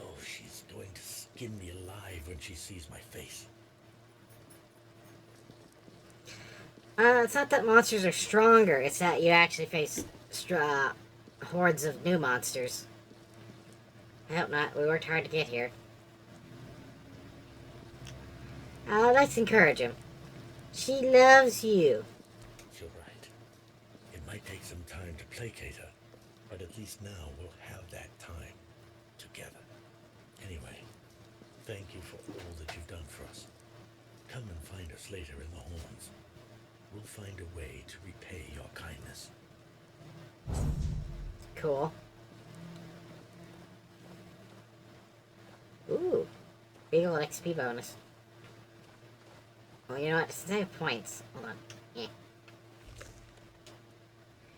oh, she's going to skin me alive when she sees my face. It's not that monsters are stronger, it's that you actually face hordes of new monsters. I hope not. We worked hard to get here. Let's encourage him. She loves you. You're right. It might take some time to placate her, but at least now we'll have that time together. Anyway, thank you for all that you've done for us. Come and find us later in the Horns. We'll find a way to repay your kindness. Cool. Ooh. Big ol' XP bonus. Well, you know what? Since I have points. Hold on. Yeah.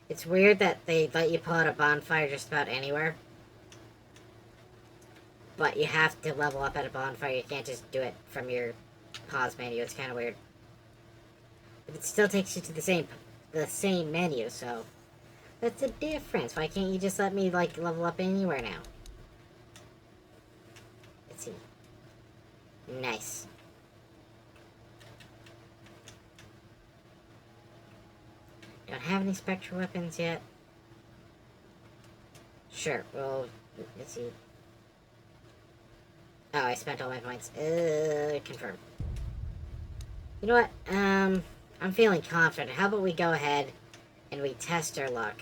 It's weird that they let you pull out a bonfire just about anywhere. But you have to level up at a bonfire. You can't just do it from your pause menu. It's kind of weird. But it still takes you to the same menu, so that's the difference. Why can't you just let me like level up anywhere now? Let's see. Nice. Don't have any spectral weapons yet. Sure. Well, let's see. Oh, I spent all my points. Confirm. You know what? I'm feeling confident. How about we go ahead and we test our luck?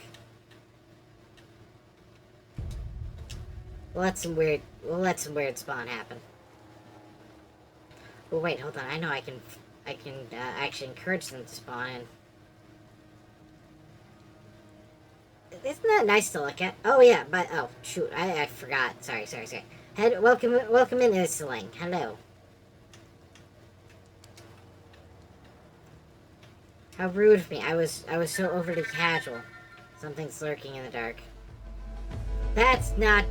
We'll let some weird spawn happen. Oh wait, hold on. I know I can actually encourage them to spawn in. Isn't that nice to look at? Oh yeah, but oh shoot, I forgot. Sorry. Welcome in, Isling. Hello. How rude of me. I was so overly casual. Something's lurking in the dark. That's not...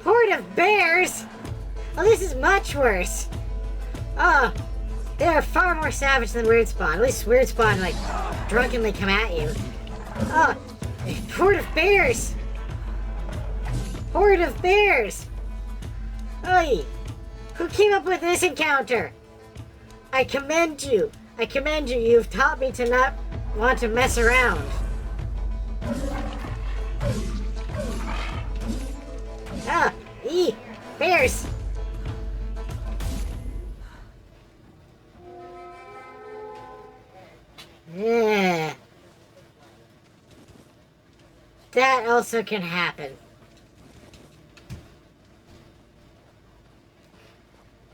Horde of bears! Oh, this is much worse. Oh, they are far more savage than Weird Spawn. At least Weird Spawn, like, drunkenly come at you. Oh, horde of bears! Horde of bears! Oi! Who came up with this encounter? I commend you. You've taught me to not want to mess around. Ah! Bears! Yeah. That also can happen.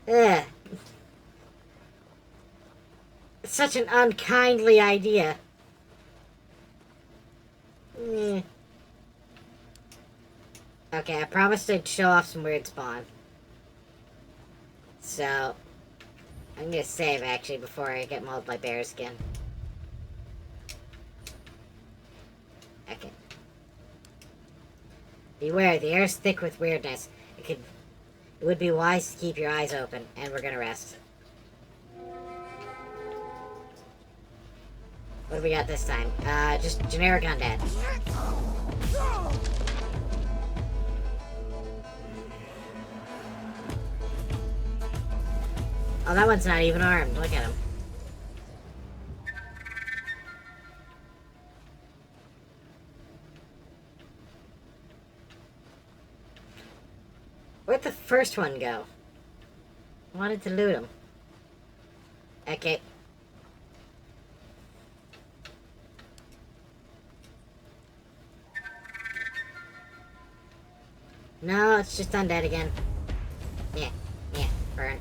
Ugh. Such an unkindly idea. Okay, I promised I'd show off some weird spawn. So, I'm gonna save actually before I get mauled by bears again. Okay. Beware, the air is thick with weirdness. It would be wise to keep your eyes open, and we're gonna rest. What do we got this time? Just generic undead. Oh, that one's not even armed. Look at him. the first one go? I wanted to loot him. Okay. No, it's just undead again. Yeah, burn.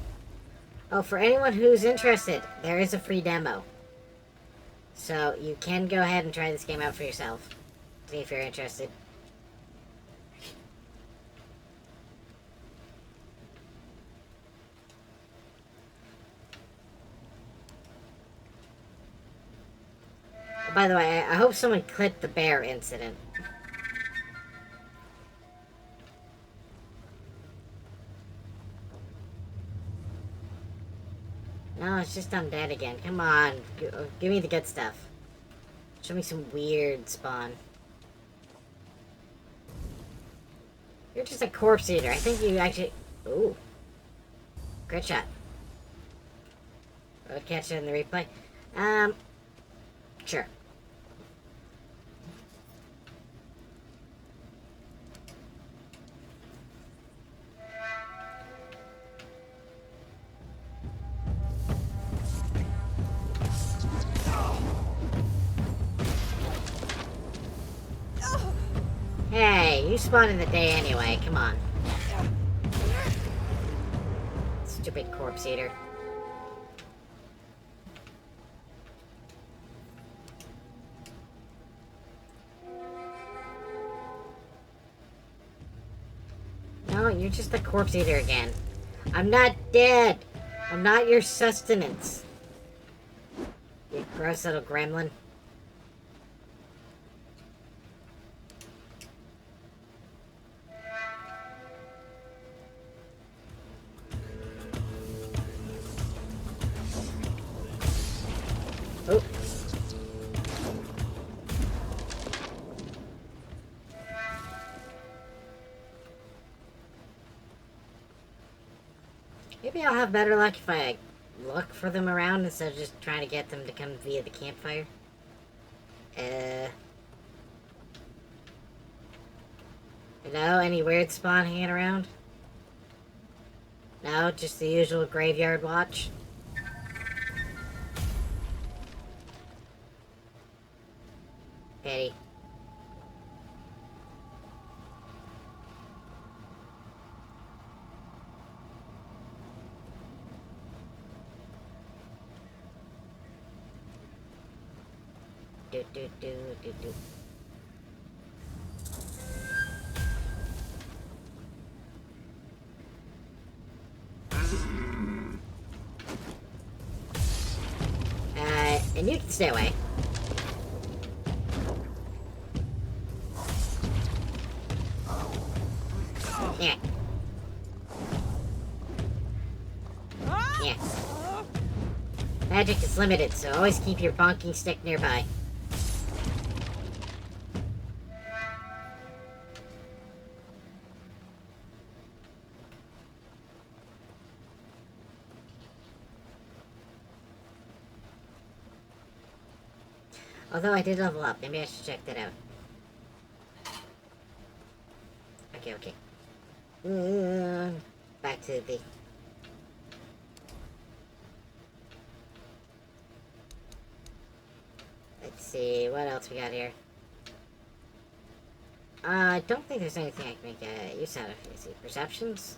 Oh, for anyone who's interested, there is a free demo. So you can go ahead and try this game out for yourself. See if you're interested. By the way, I hope someone clipped the bear incident. No, it's just undead again. Come on. Give me the good stuff. Show me some weird spawn. You're just a corpse eater. I think you actually... Ooh. Great shot. I would catch it in the replay. Sure. Hey, you spawned in the day anyway, come on. Stupid corpse eater. No, you're just a corpse eater again. I'm not dead! I'm not your sustenance. You gross little gremlin. Oh. Maybe I'll have better luck if I look for them around instead of just trying to get them to come via the campfire. Hello? Any weird spawn hanging around? No, just the usual graveyard watch? Pity. Do. And you can stay away. Yeah. Yeah. Magic is limited, so always keep your bonking stick nearby. Although I did level up, maybe I should check that out. Okay. Back to the... Let's see, what else we got here? I don't think there's anything I can make use out of. Let's see, perceptions?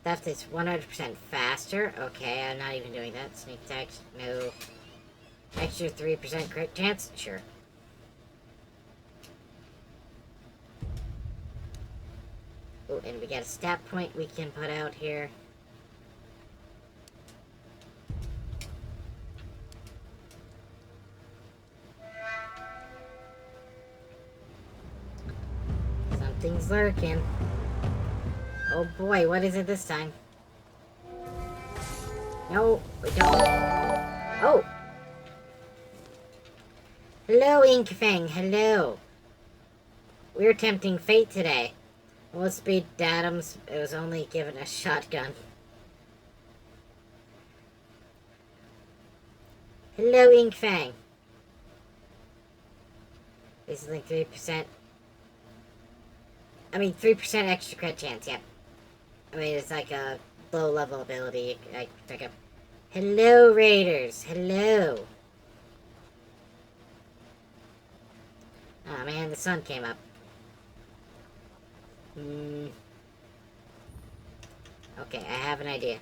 Theft is 100% faster. Okay, I'm not even doing that. Sneak attack, no. Extra 3% crit chance? Sure. Oh, and we got a stat point we can put out here. Something's lurking. Oh boy, what is it this time? No, we don't. Oh! Hello, Inkfang, hello. We're tempting fate today. Let's beat Dadams. It was only given a shotgun. Hello, Inkfang. This is like 3%. I mean, 3% extra crit chance, yep. I mean, it's like a low-level ability I pick up. Hello, Raiders. Hello. Oh, man, the sun came up. Okay, I have an idea.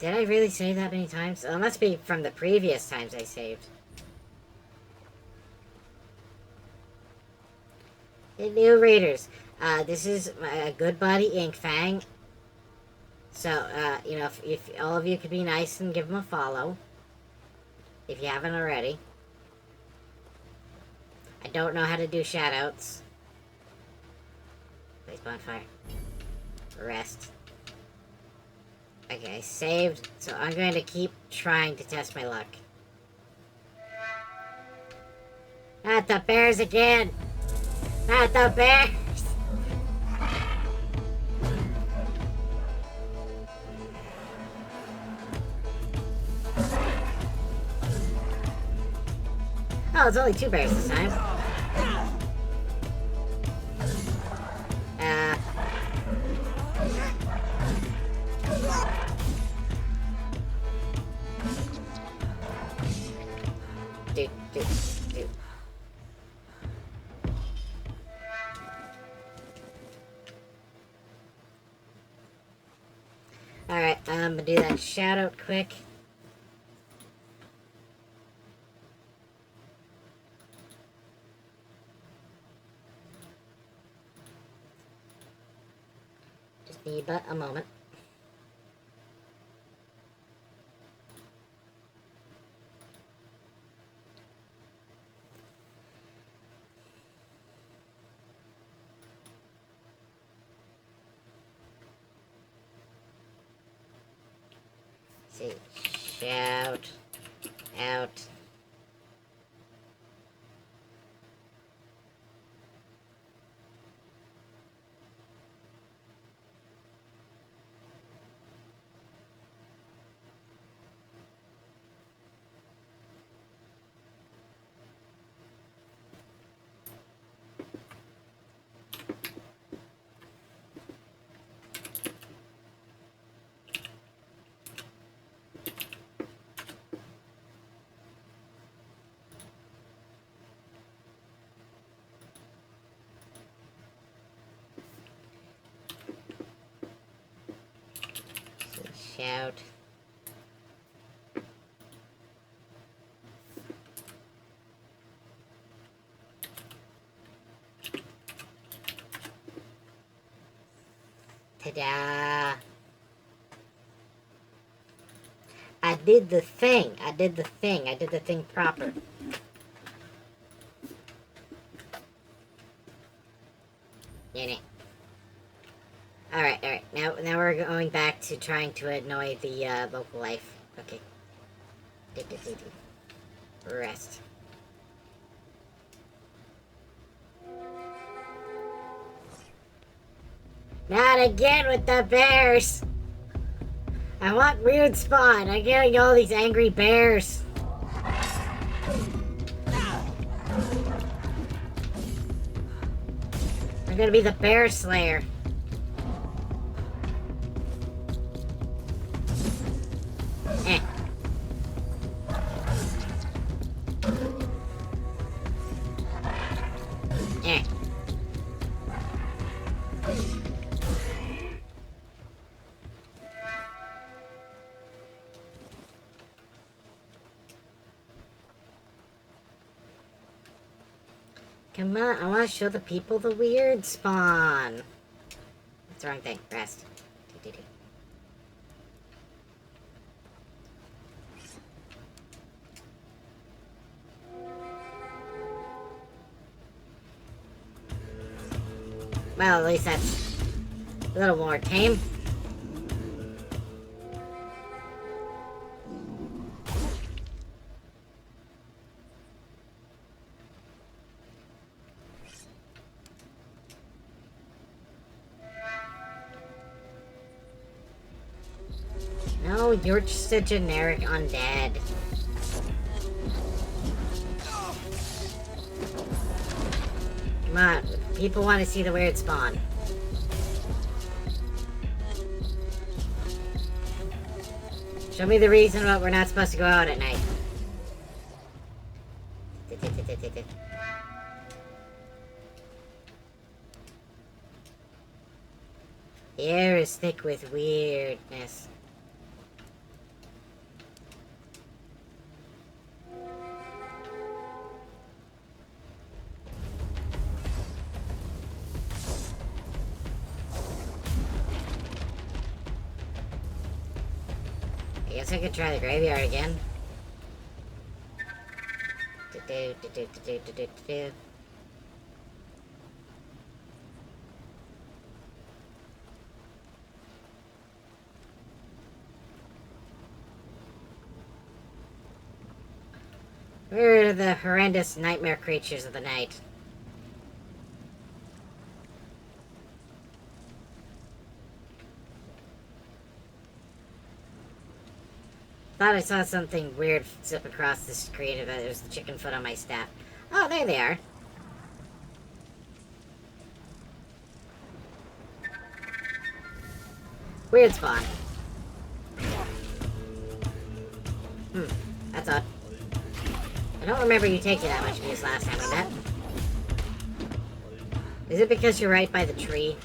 Did I really save that many times? Oh, it must be from the previous times I saved. Hey, new Raiders. This is my good buddy Ink Fang. So, you know, if all of you could be nice and give him a follow. If you haven't already. I don't know how to do shoutouts. Place bonfire. Rest. Okay, saved. So I'm going to keep trying to test my luck. Not the bears again! Not the bears! Oh, it's only 2 bears this time. Dude. Alright, I'm gonna do that shout out quick. Just need but a moment. See, shout out. Shout. Ta-da! I did the thing. I did the thing proper. Yeah. Alright. Now we're going back to trying to annoy the local life. Okay. Rest. Not again with the bears! I want weird spawn. I'm getting all these angry bears. I'm gonna be the bear slayer. Eh. Eh. Come on, I want to show the people the weird spawn. That's the wrong thing. Rest. Well, at least that's a little more tame. No, you're just a generic undead. Come on, people want to see the weird spawn. Show me the reason why we're not supposed to go out at night. The air is thick with weirdness. I guess I could try the graveyard again. Where are the horrendous nightmare creatures of the night? Thought I saw something weird zip across the screen, but it was the chicken foot on my staff. Oh, there they are. Weird spawn. That's odd. I don't remember you taking that much abuse last time we met. Is it because you're right by the tree?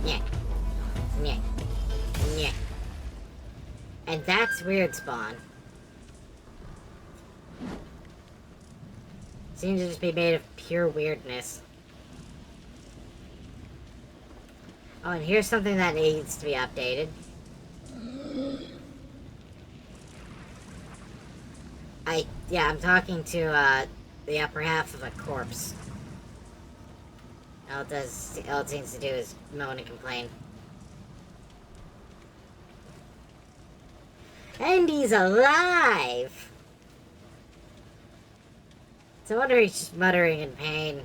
Yeah. Yeah. Yeah. And that's weird spawn. Seems to just be made of pure weirdness. Oh, and here's something that needs to be updated. I'm talking to, the upper half of a corpse. All it seems to do is moan and complain. And he's alive! So I wonder he's just muttering in pain.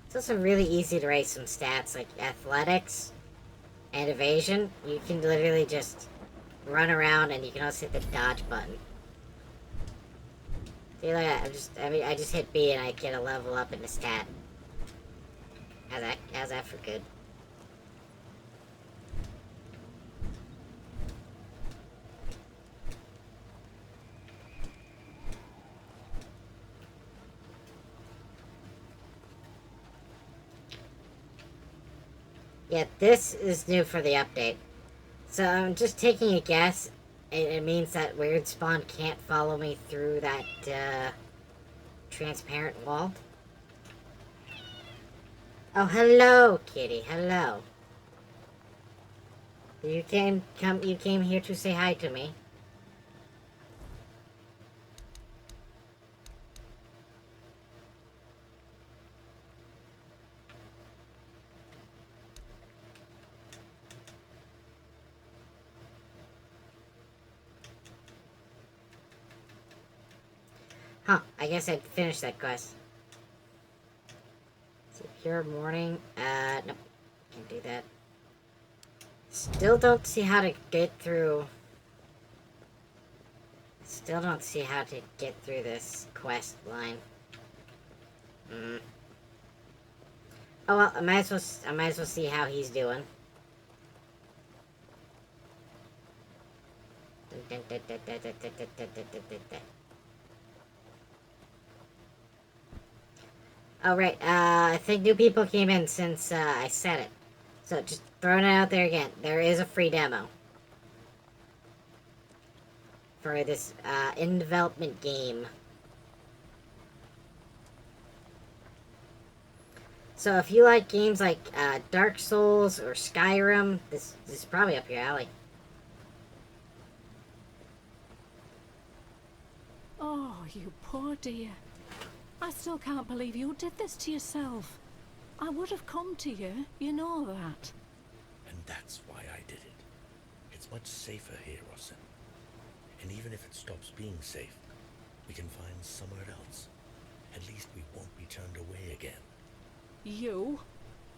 It's also really easy to raise some stats, like athletics and evasion. You can literally just run around and you can also hit the dodge button. See, like I just hit B and I get a level up in the stat. How's that for good? Yeah, this is new for the update. So I'm just taking a guess. It means that weird spawn can't follow me through that transparent wall. Oh, hello, kitty. Hello. You came here to say hi to me. Huh, I guess I'd finish that quest. Secure morning. Nope. Can't do that. Still don't see how to get through. Still don't see how to get through this quest line. Oh well, I might as well see how he's doing. Oh, right, I think new people came in since, I said it. So, just throwing it out there again. There is a free demo. For this, in-development game. So, if you like games like, Dark Souls or Skyrim, this is probably up your alley. you poor dear. I still can't believe you did this to yourself. I would have come to you, you know that. And that's why I did it. It's much safer here, Rosin. And even if it stops being safe, we can find somewhere else. At least we won't be turned away again. You?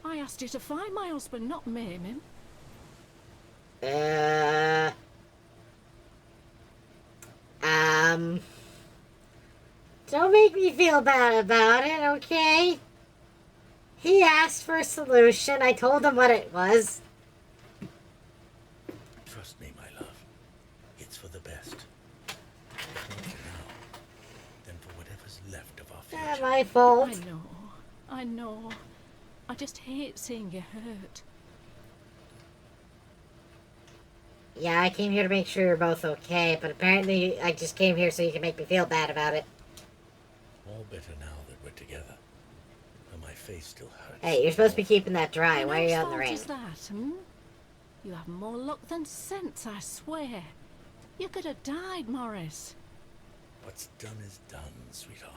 I asked you to find my husband, not maim him. Don't make me feel bad about it, okay? He asked for a solution. I told him what it was. Trust me, my love. It's for the best. If not for now, then for whatever's left of our future. Not my fault. I know. I just hate seeing you hurt. Yeah, I came here to make sure you're both okay, but apparently I just came here so you can make me feel bad about it. All better now that we're together. Though my face still hurts. Hey, you're supposed to be keeping that dry. And Why are you out in the whose rain? fault is that, hmm? You have more luck than sense, I swear. You could have died, Morris. What's done is done, sweetheart.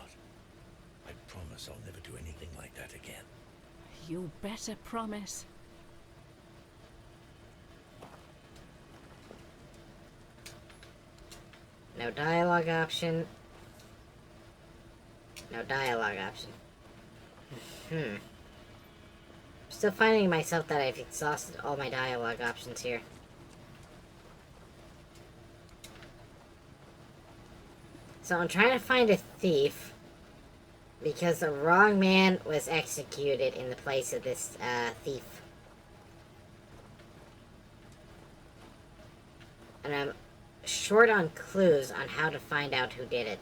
I promise I'll never do anything like that again. You better promise. No dialogue option. No dialogue option. Still finding myself that I've exhausted all my dialogue options here. So I'm trying to find a thief because the wrong man was executed in the place of this thief. And I'm short on clues on how to find out who did it.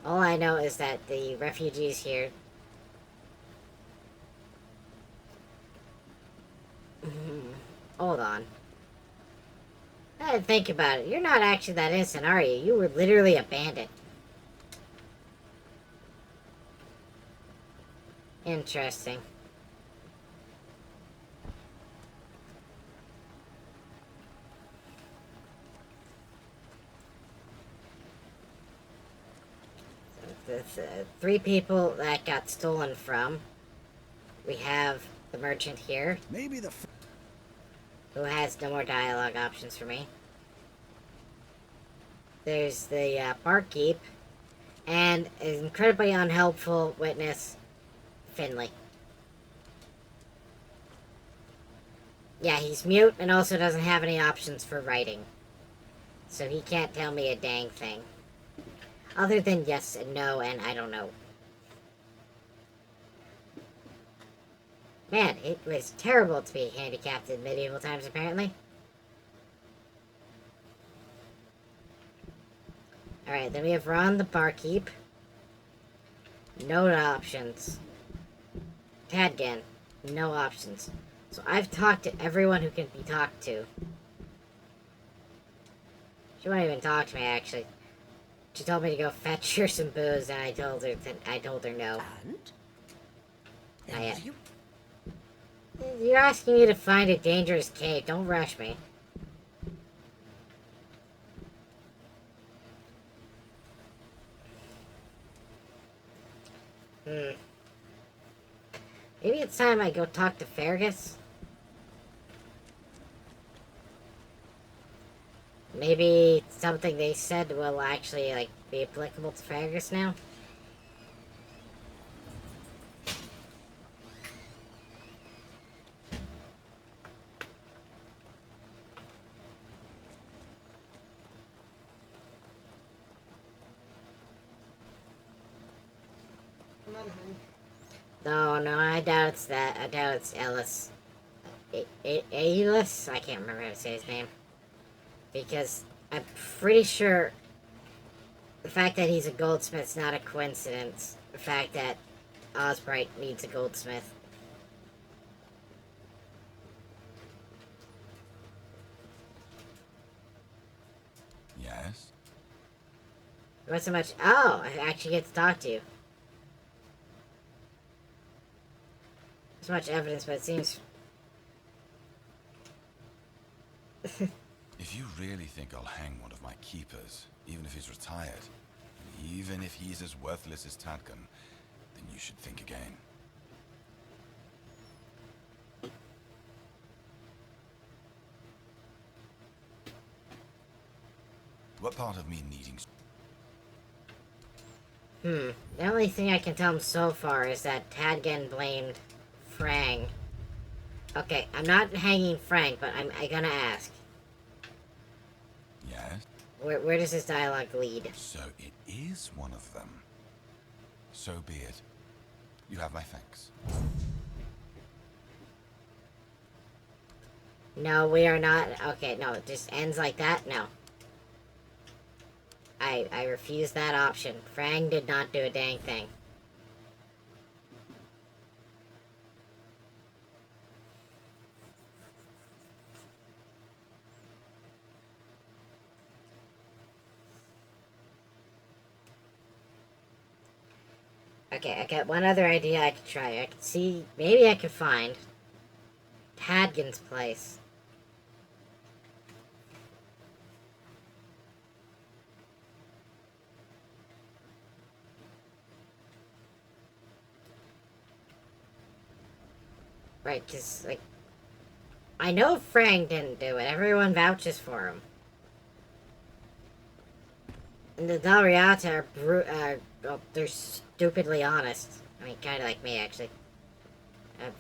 All I know is that the refugees here hold on. I didn't think about it. You're not actually that innocent, are you? You were literally a bandit. Interesting. The three people that got stolen from. We have the merchant here. Maybe the who has no more dialogue options for me. There's the barkeep, and an incredibly unhelpful witness, Finley. Yeah, he's mute and also doesn't have any options for writing. So he can't tell me a dang thing. Other than yes and no and I don't know. Man, it was terrible to be handicapped in medieval times, apparently. Alright, then we have Ron the barkeep. No options. Cadgan. No options. So I've talked to everyone who can be talked to. She won't even talk to me, actually. She told me to go fetch her some booze, and I told her no. And? Not yet. You're asking me to find a dangerous cave. Don't rush me. Maybe it's time I go talk to Fergus. Maybe something they said will actually, like, be applicable to Fergus now. No, I doubt it's that. I doubt it's Ellis. Ellis? I can't remember how to say his name. Because I'm pretty sure the fact that he's a goldsmith's not a coincidence. The fact that Osbright needs a goldsmith. Yes? Not so much. Oh, I actually get to talk to you. So much evidence, but it seems. If you really think I'll hang one of my keepers, even if he's retired, Even if he's as worthless as Tadgan, then you should think again. What part of me needing... The only thing I can tell him so far is that Tadgen blamed Frang. Okay, I'm not hanging Frank, but I'm gonna ask. Yes? Where does this dialogue lead? So it is one of them. So be it. You have my thanks. No, we are not. Okay, no, it just ends like that? No. I refuse that option. Frang did not do a dang thing. Okay, I got one other idea I could try. I could see, maybe I could find Tadgen's place. Right, because, like, I know Frank didn't do it. Everyone vouches for him. And the Dalriata are, well, they're stupidly honest. I mean, kind of like me, actually.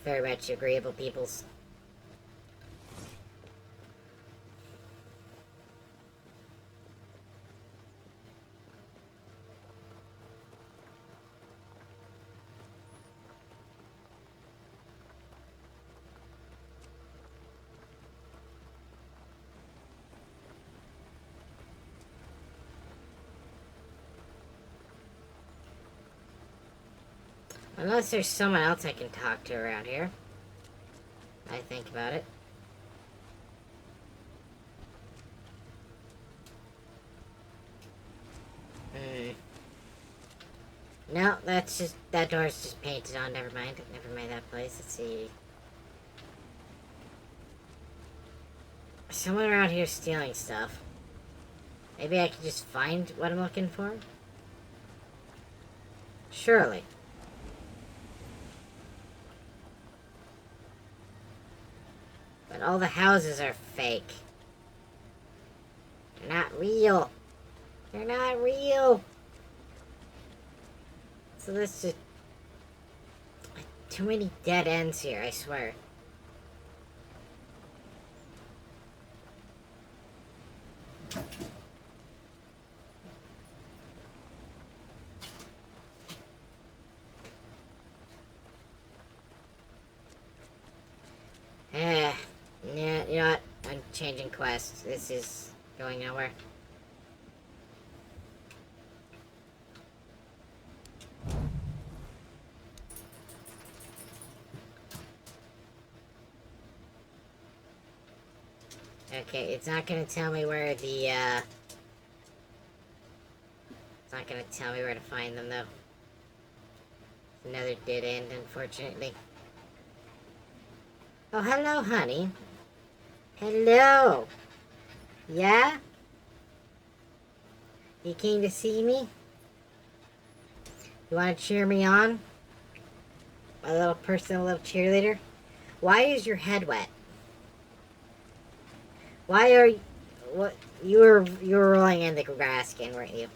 Very much agreeable peoples. Unless there's someone else I can talk to around here. I think about it. No, that's just, that door's just painted on, never mind. Never mind that place, let's see. Someone around here stealing stuff. Maybe I can just find what I'm looking for? Surely. But all the houses are fake. They're not real. They're not real. So this just... too many dead ends here, I swear. Yeah, you know what? I'm changing quests. This is going nowhere. Okay, it's not gonna tell me where the, it's not gonna tell me where to find them, though. Another dead end, unfortunately. Oh, hello, honey. Hello. Yeah? You came to see me? You want to cheer me on? My little personal little cheerleader? Why is your head wet? Why are you... What? You were rolling in the grass again, weren't you?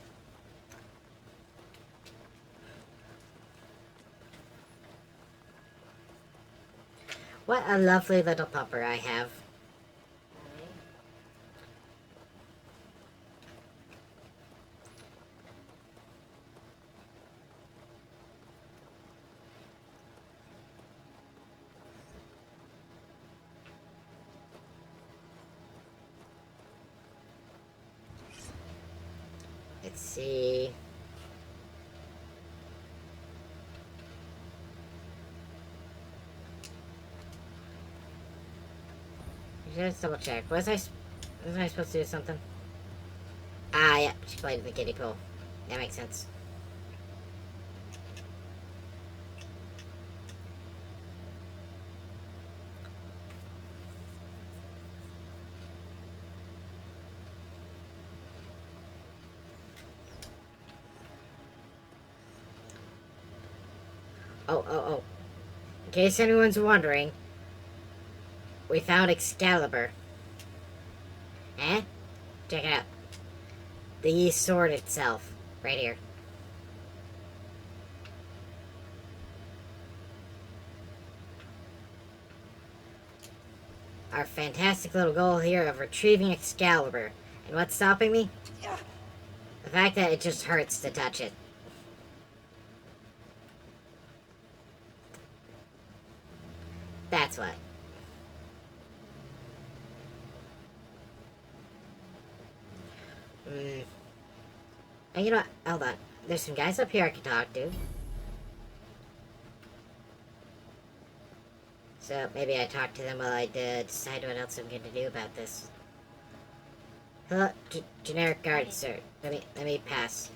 What a lovely little pupper I have. Let's see. Just double check. Was I supposed to do something? Ah, yeah. She played in the kiddie pool. That makes sense. Oh. In case anyone's wondering, we found Excalibur. Eh? Check it out. The sword itself. Right here. Our fantastic little goal here of retrieving Excalibur. And what's stopping me? The fact that it just hurts to touch it. That's what. And you know what? Hold on. There's some guys up here I can talk to. So maybe I talk to them while I decide what else I'm going to do about this. Hello, generic guard, sir. Let me pass.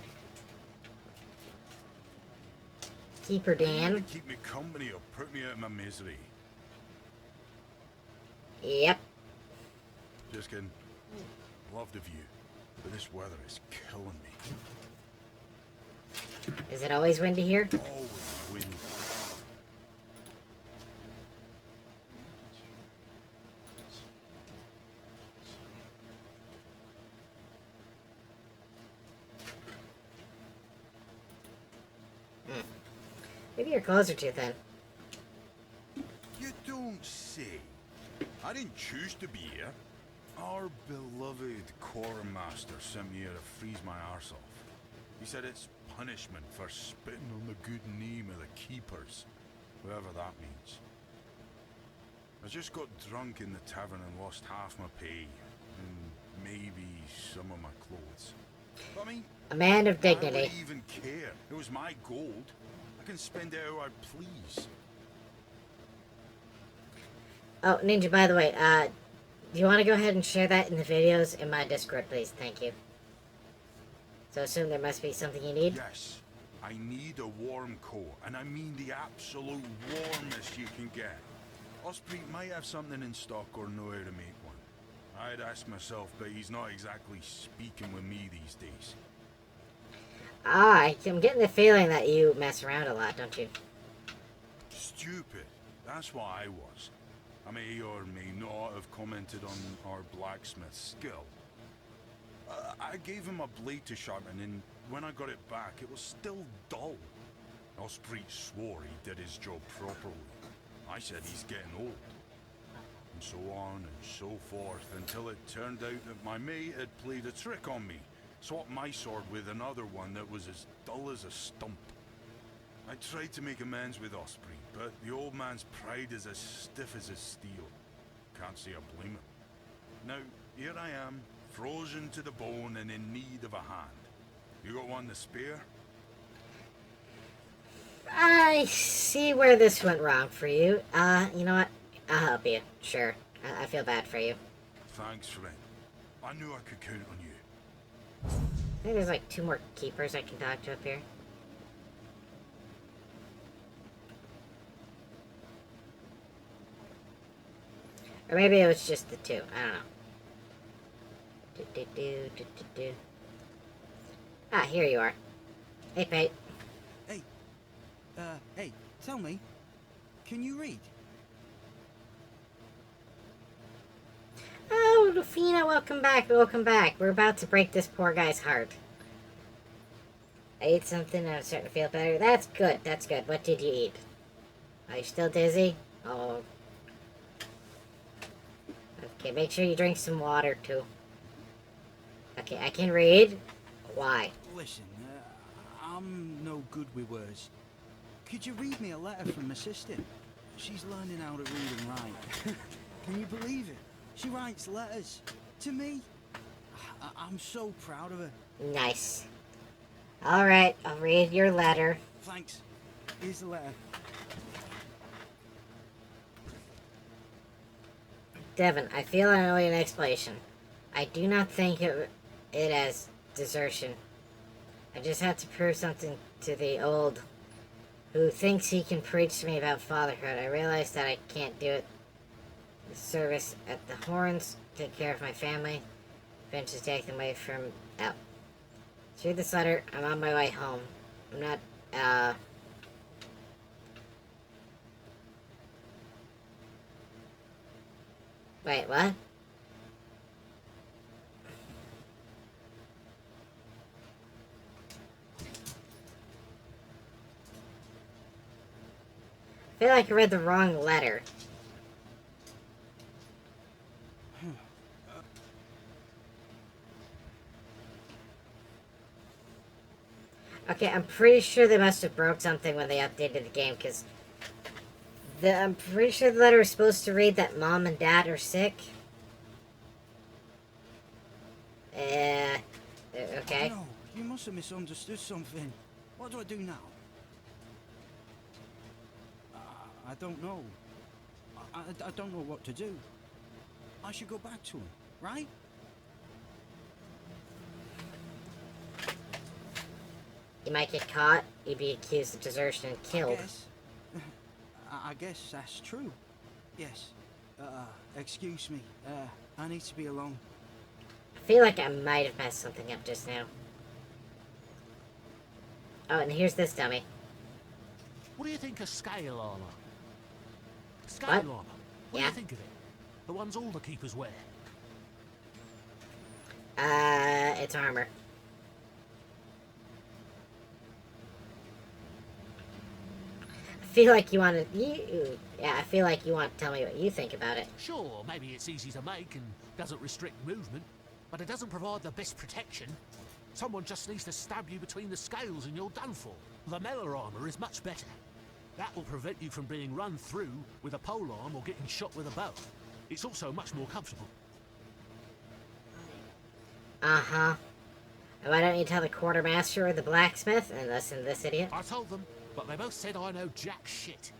Keeper Dan. Keep me company or put me out of my misery. Yep. Just kidding. Love the view, but this weather is killing me. Is it always windy here? Always windy. Maybe you're closer to it then. You don't say. I didn't choose to be here. Our beloved quartermaster sent me here to freeze my arse off. He said it's punishment for spitting on the good name of the keepers, whatever that means. I just got drunk in the tavern and lost half my pay, and maybe some of my clothes. But I mean, a man of dignity. I wouldn't even care. It was my gold. I can spend it how I please. Oh, Ninja, by the way, do you want to go ahead and share that in the videos in my Discord, please? Thank you. So assume there must be something you need? Yes. I need a warm coat, and I mean the absolute warmest you can get. Osprey might have something in stock or know how to make one. I'd ask myself, but he's not exactly speaking with me these days. Ah, I'm getting the feeling that you mess around a lot, don't you? Stupid. That's what I was. I may or may not have commented on our blacksmith's skill. I gave him a blade to sharpen, and when I got it back, it was still dull. Osprey swore he did his job properly. I said he's getting old. And so on and so forth, until it turned out that my mate had played a trick on me. Swapped my sword with another one that was as dull as a stump. I tried to make amends with Osprey, but the old man's pride is as stiff as his steel. Can't say I blame him. Now, here I am, frozen to the bone and in need of a hand. You got one to spare? I see where this went wrong for you. You know what? I'll help you. Sure. I feel bad for you. Thanks, friend. I knew I could count on you. I think there's like 2 more keepers I can talk to up here. Or maybe it was just the 2. I don't know. Ah, here you are. Hey, Pate. Hey, tell me, can you read? Oh, Lufina, welcome back, welcome back. We're about to break this poor guy's heart. I ate something and I'm starting to feel better. That's good, that's good. What did you eat? Are you still dizzy? Oh. Okay, make sure you drink some water, too. Okay, I can read. Why? Listen, I'm no good with words. Could you read me a letter from my sister? She's learning how to read and write. Can you believe it? She writes letters to me. I'm so proud of her. Nice. Alright, I'll read your letter. Thanks. Here's the letter. Devon, I feel I owe you an explanation. I do not think it as desertion. I just have to prove something to the old who thinks he can preach to me about fatherhood. I realize that I can't do it. The service at the Horns, take care of my family, eventually take them away from out. Through this letter, I'm on my way home. I'm not, Wait, what? I feel like I read the wrong letter. Okay, I'm pretty sure they must have broke something when they updated the game, because I'm pretty sure the letter was supposed to read that Mom and Dad are sick. Okay. No, you must have misunderstood something. What do I do now? I don't know. I don't know what to do. I should go back to him, right? You might get caught, you'd be accused of desertion and killed. I guess that's true. Yes. Excuse me. I need to be alone. I feel like I might have messed something up just now. Oh, and here's this dummy. What do you think of scale armor? Scale What? armor. What do you think of it? The ones all the keepers wear. It's armor. I feel like you want to. Yeah, I feel like you want to tell me what you think about it. Sure, maybe it's easy to make and doesn't restrict movement, but it doesn't provide the best protection. Someone just needs to stab you between the scales and you're done for. Lamella armor is much better. That will prevent you from being run through with a polearm or getting shot with a bow. It's also much more comfortable. Uh-huh. And why don't you tell the quartermaster or the blacksmith and listen to this idiot? I told them, but they both said I know jack shit.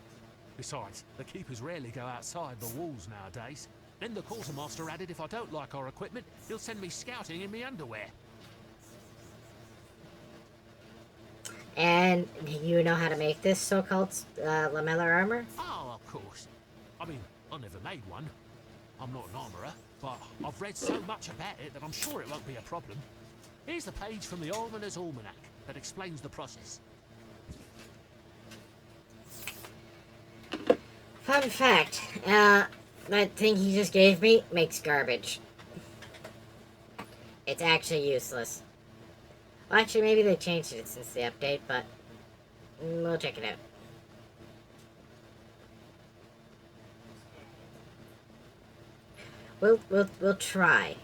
Besides, the keepers rarely go outside the walls nowadays. Then the quartermaster added if I don't like our equipment, he'll send me scouting in me underwear. And you know how to make this so-called lamellar armor? Oh, of course. I mean, I never made one. I'm not an armourer, but I've read so much about it that I'm sure it won't be a problem. Here's the page from the Almoner's Almanac that explains the process. Fun fact, that thing he just gave me makes garbage. It's actually useless. Well, actually, maybe they changed it since the update, but we'll check it out. We'll try.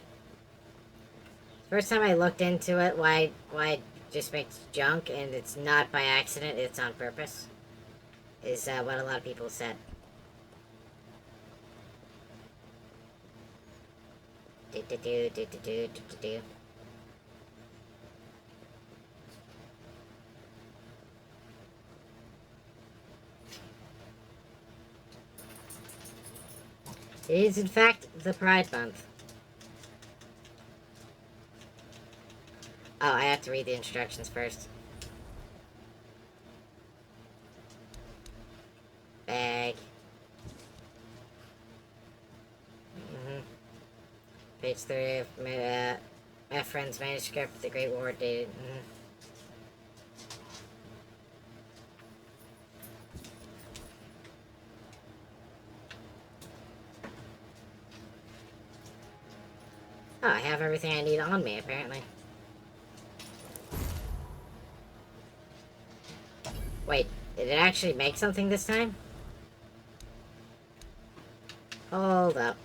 First time I looked into it, why it just makes junk, and it's not by accident, it's on purpose, is what a lot of people said. Do. It is, in fact, the Pride Month. Oh, I have to read the instructions first. Bag. Page 3 of my friend's manuscript of the Great War dated. Oh, I have everything I need on me, apparently. Wait, did it actually make something this time? Hold up.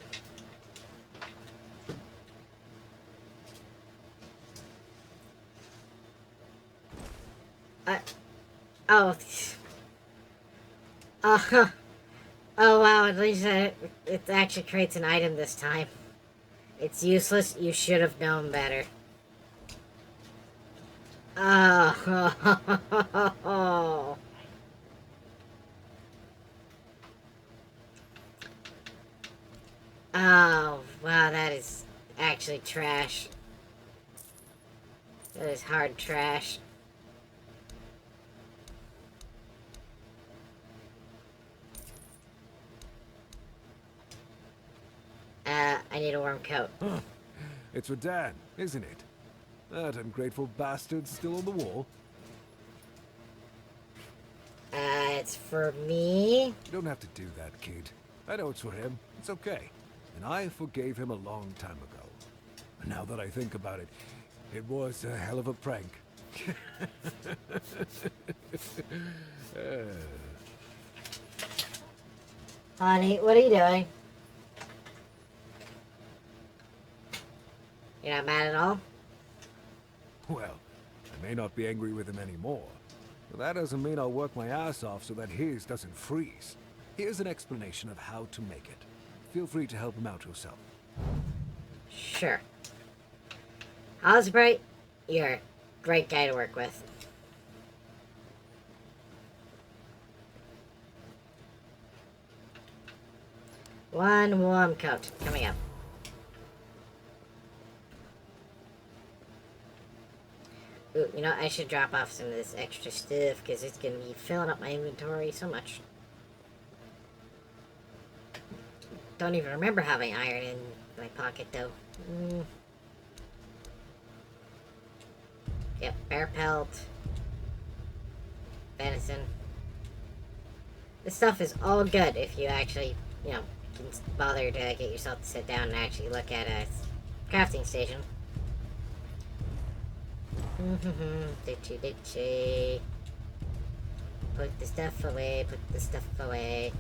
Oh. Oh wow, at least it actually creates an item this time. It's useless, you should have known better. Oh. Oh, wow, that is actually trash. That is hard trash. I need a warm coat. It's for Dan, isn't it? That ungrateful bastard's still on the wall. It's for me? You don't have to do that, kid. I know it's for him. It's okay. and I forgave him a long time ago. And now that I think about it, it was a hell of a prank. Honey, what are you doing? You're not mad at all? Well, I may not be angry with him anymore, but that doesn't mean I'll work my ass off so that his doesn't freeze. Here's an explanation of how to make it. Feel free to help him out yourself. Sure. Osprey, you're a great guy to work with. One warm coat coming up. Ooh, you know, I should drop off some of this extra stuff because it's going to be filling up my inventory so much. Don't even remember having iron in my pocket, though. Yep, bear pelt. Venison. This stuff is all good if you actually, you know, can bother to get yourself to sit down and actually look at a crafting station. Ditchy ditchy. Put the stuff away, put the stuff away.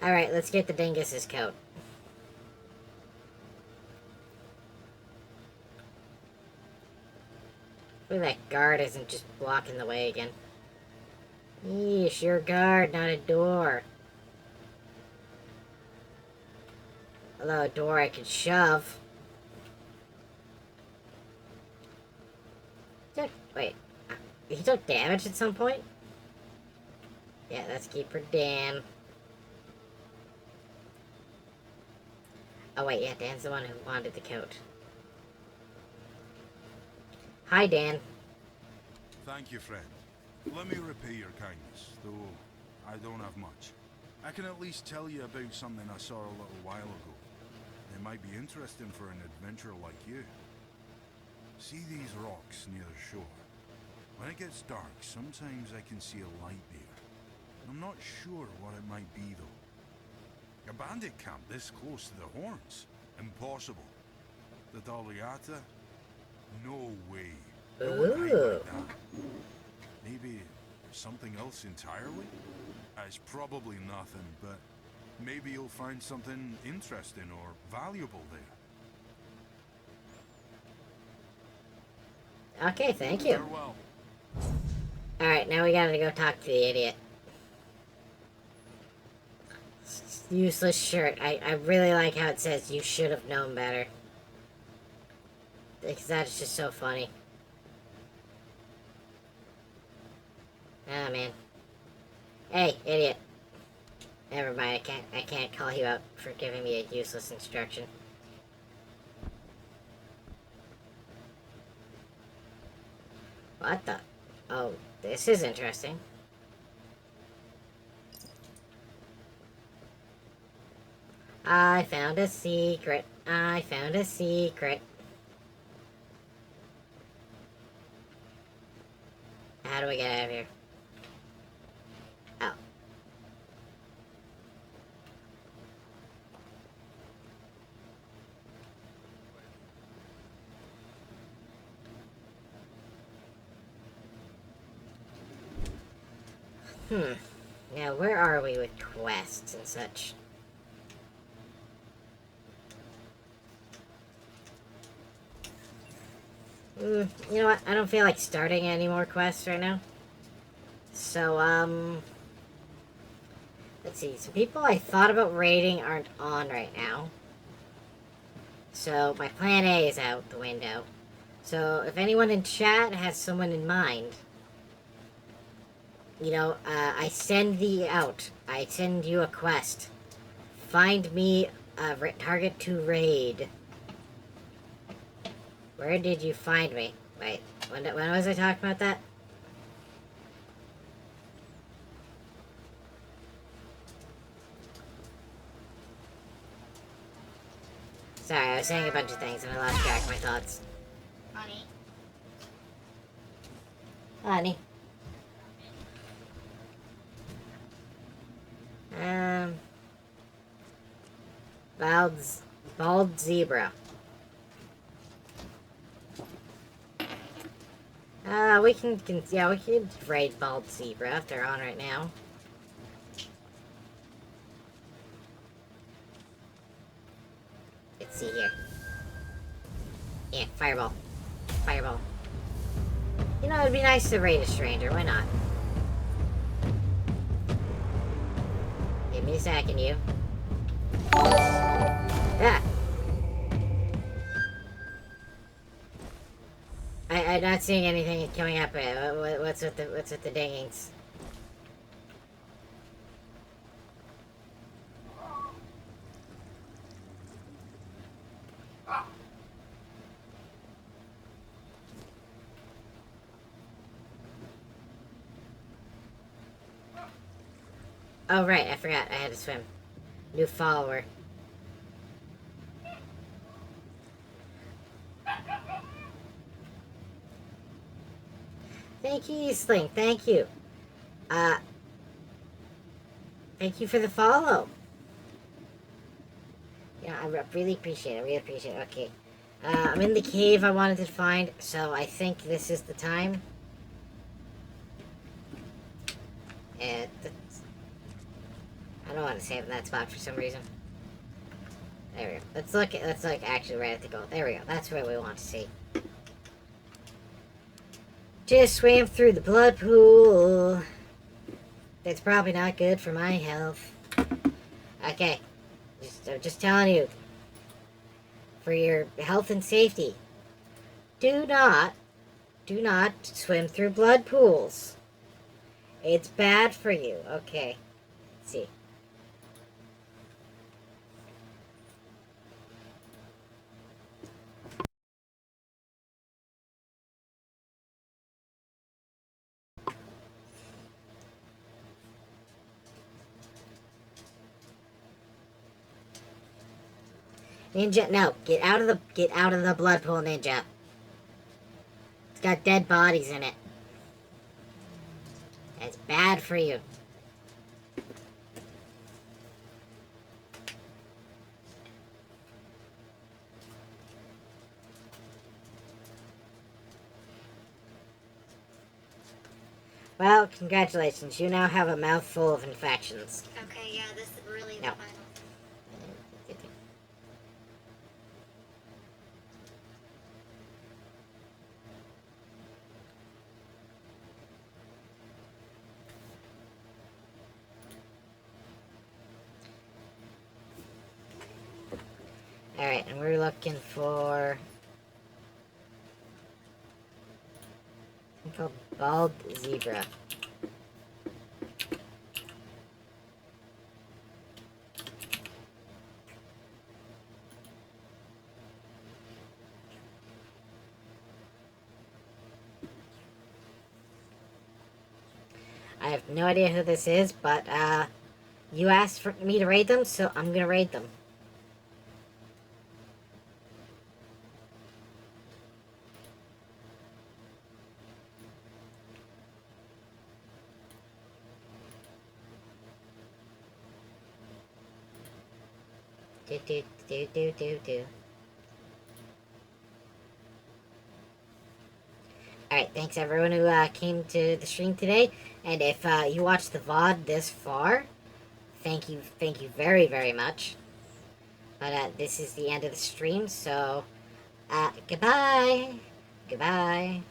Alright, let's get the dingus's coat. Hopefully that guard isn't just blocking the way again. Yeesh, you're a guard, not a door. Although a door I could shove. Wait, he took damage at some point? Yeah, that's Keeper Dan. Oh wait, yeah, Dan's the one who wanted the coat. Hi, Dan. Thank you, friend. Let me repay your kindness, though I don't have much. I can at least tell you about something I saw a little while ago. It might be interesting for an adventurer like you. See these rocks near the shore? When it gets dark, sometimes I can see a light there. I'm not sure what it might be, though. A bandit camp this close to the Horns? Impossible. The Daliata? No way. It wouldn't hide like that. Maybe something else entirely? It's probably nothing, but maybe you'll find something interesting or valuable there. Okay, thank you. Farewell. Alright, now we gotta go talk to the idiot. Useless shirt. I really like how it says you should have known better. Because that's just so funny. Oh man. Hey, idiot. Never mind, I can't call you out for giving me a useless instruction. What the? Oh, this is interesting. I found a secret. I found a secret. How do we get out of here? Oh. Now, where are we with quests and such? You know what? I don't feel like starting any more quests right now. So, let's see. Some people I thought about raiding aren't on right now. So, my plan A is out the window. So, if anyone in chat has someone in mind, you know, I send thee out. I send you a quest. Find me a target to raid. Where did you find me? Wait, when was I talking about that? Sorry, I was saying a bunch of things and I lost track of my thoughts. Honey. Honey. Bald zebra. We can raid bald zebra if they're on right now. Let's see here. Yeah, fireball. Fireball. You know, it'd be nice to raid a stranger. Why not? Give me a second, you. Ah! I'm not seeing anything coming up. What's with the dingings? Oh right, I forgot. I had to swim. New follower. Thank you, Eastling. Thank you. Thank you for the follow. Yeah, I really appreciate it. I really appreciate it. Okay. I'm in the cave I wanted to find, so I think this is the time. And I don't want to save in that spot for some reason. There we go. Let's look actually right at the goal. There we go. That's what we want to see. Just swam through the blood pool. That's probably not good for my health. Okay. I'm just telling you. For your health and safety. Do not swim through blood pools. It's bad for you. Okay. Let's see. Ninja, no. Get out of the blood pool, Ninja. It's got dead bodies in it. It's bad for you. Well, congratulations. You now have a mouthful of infections. Okay, yeah, this is really the No. final. Alright, and we're looking for... something called bald zebra. I have no idea who this is, but, you asked for me to raid them, so I'm gonna raid them. Do. Alright, thanks everyone who came to the stream today. And if you watched the VOD this far, thank you very, very much. But this is the end of the stream, so goodbye. Goodbye.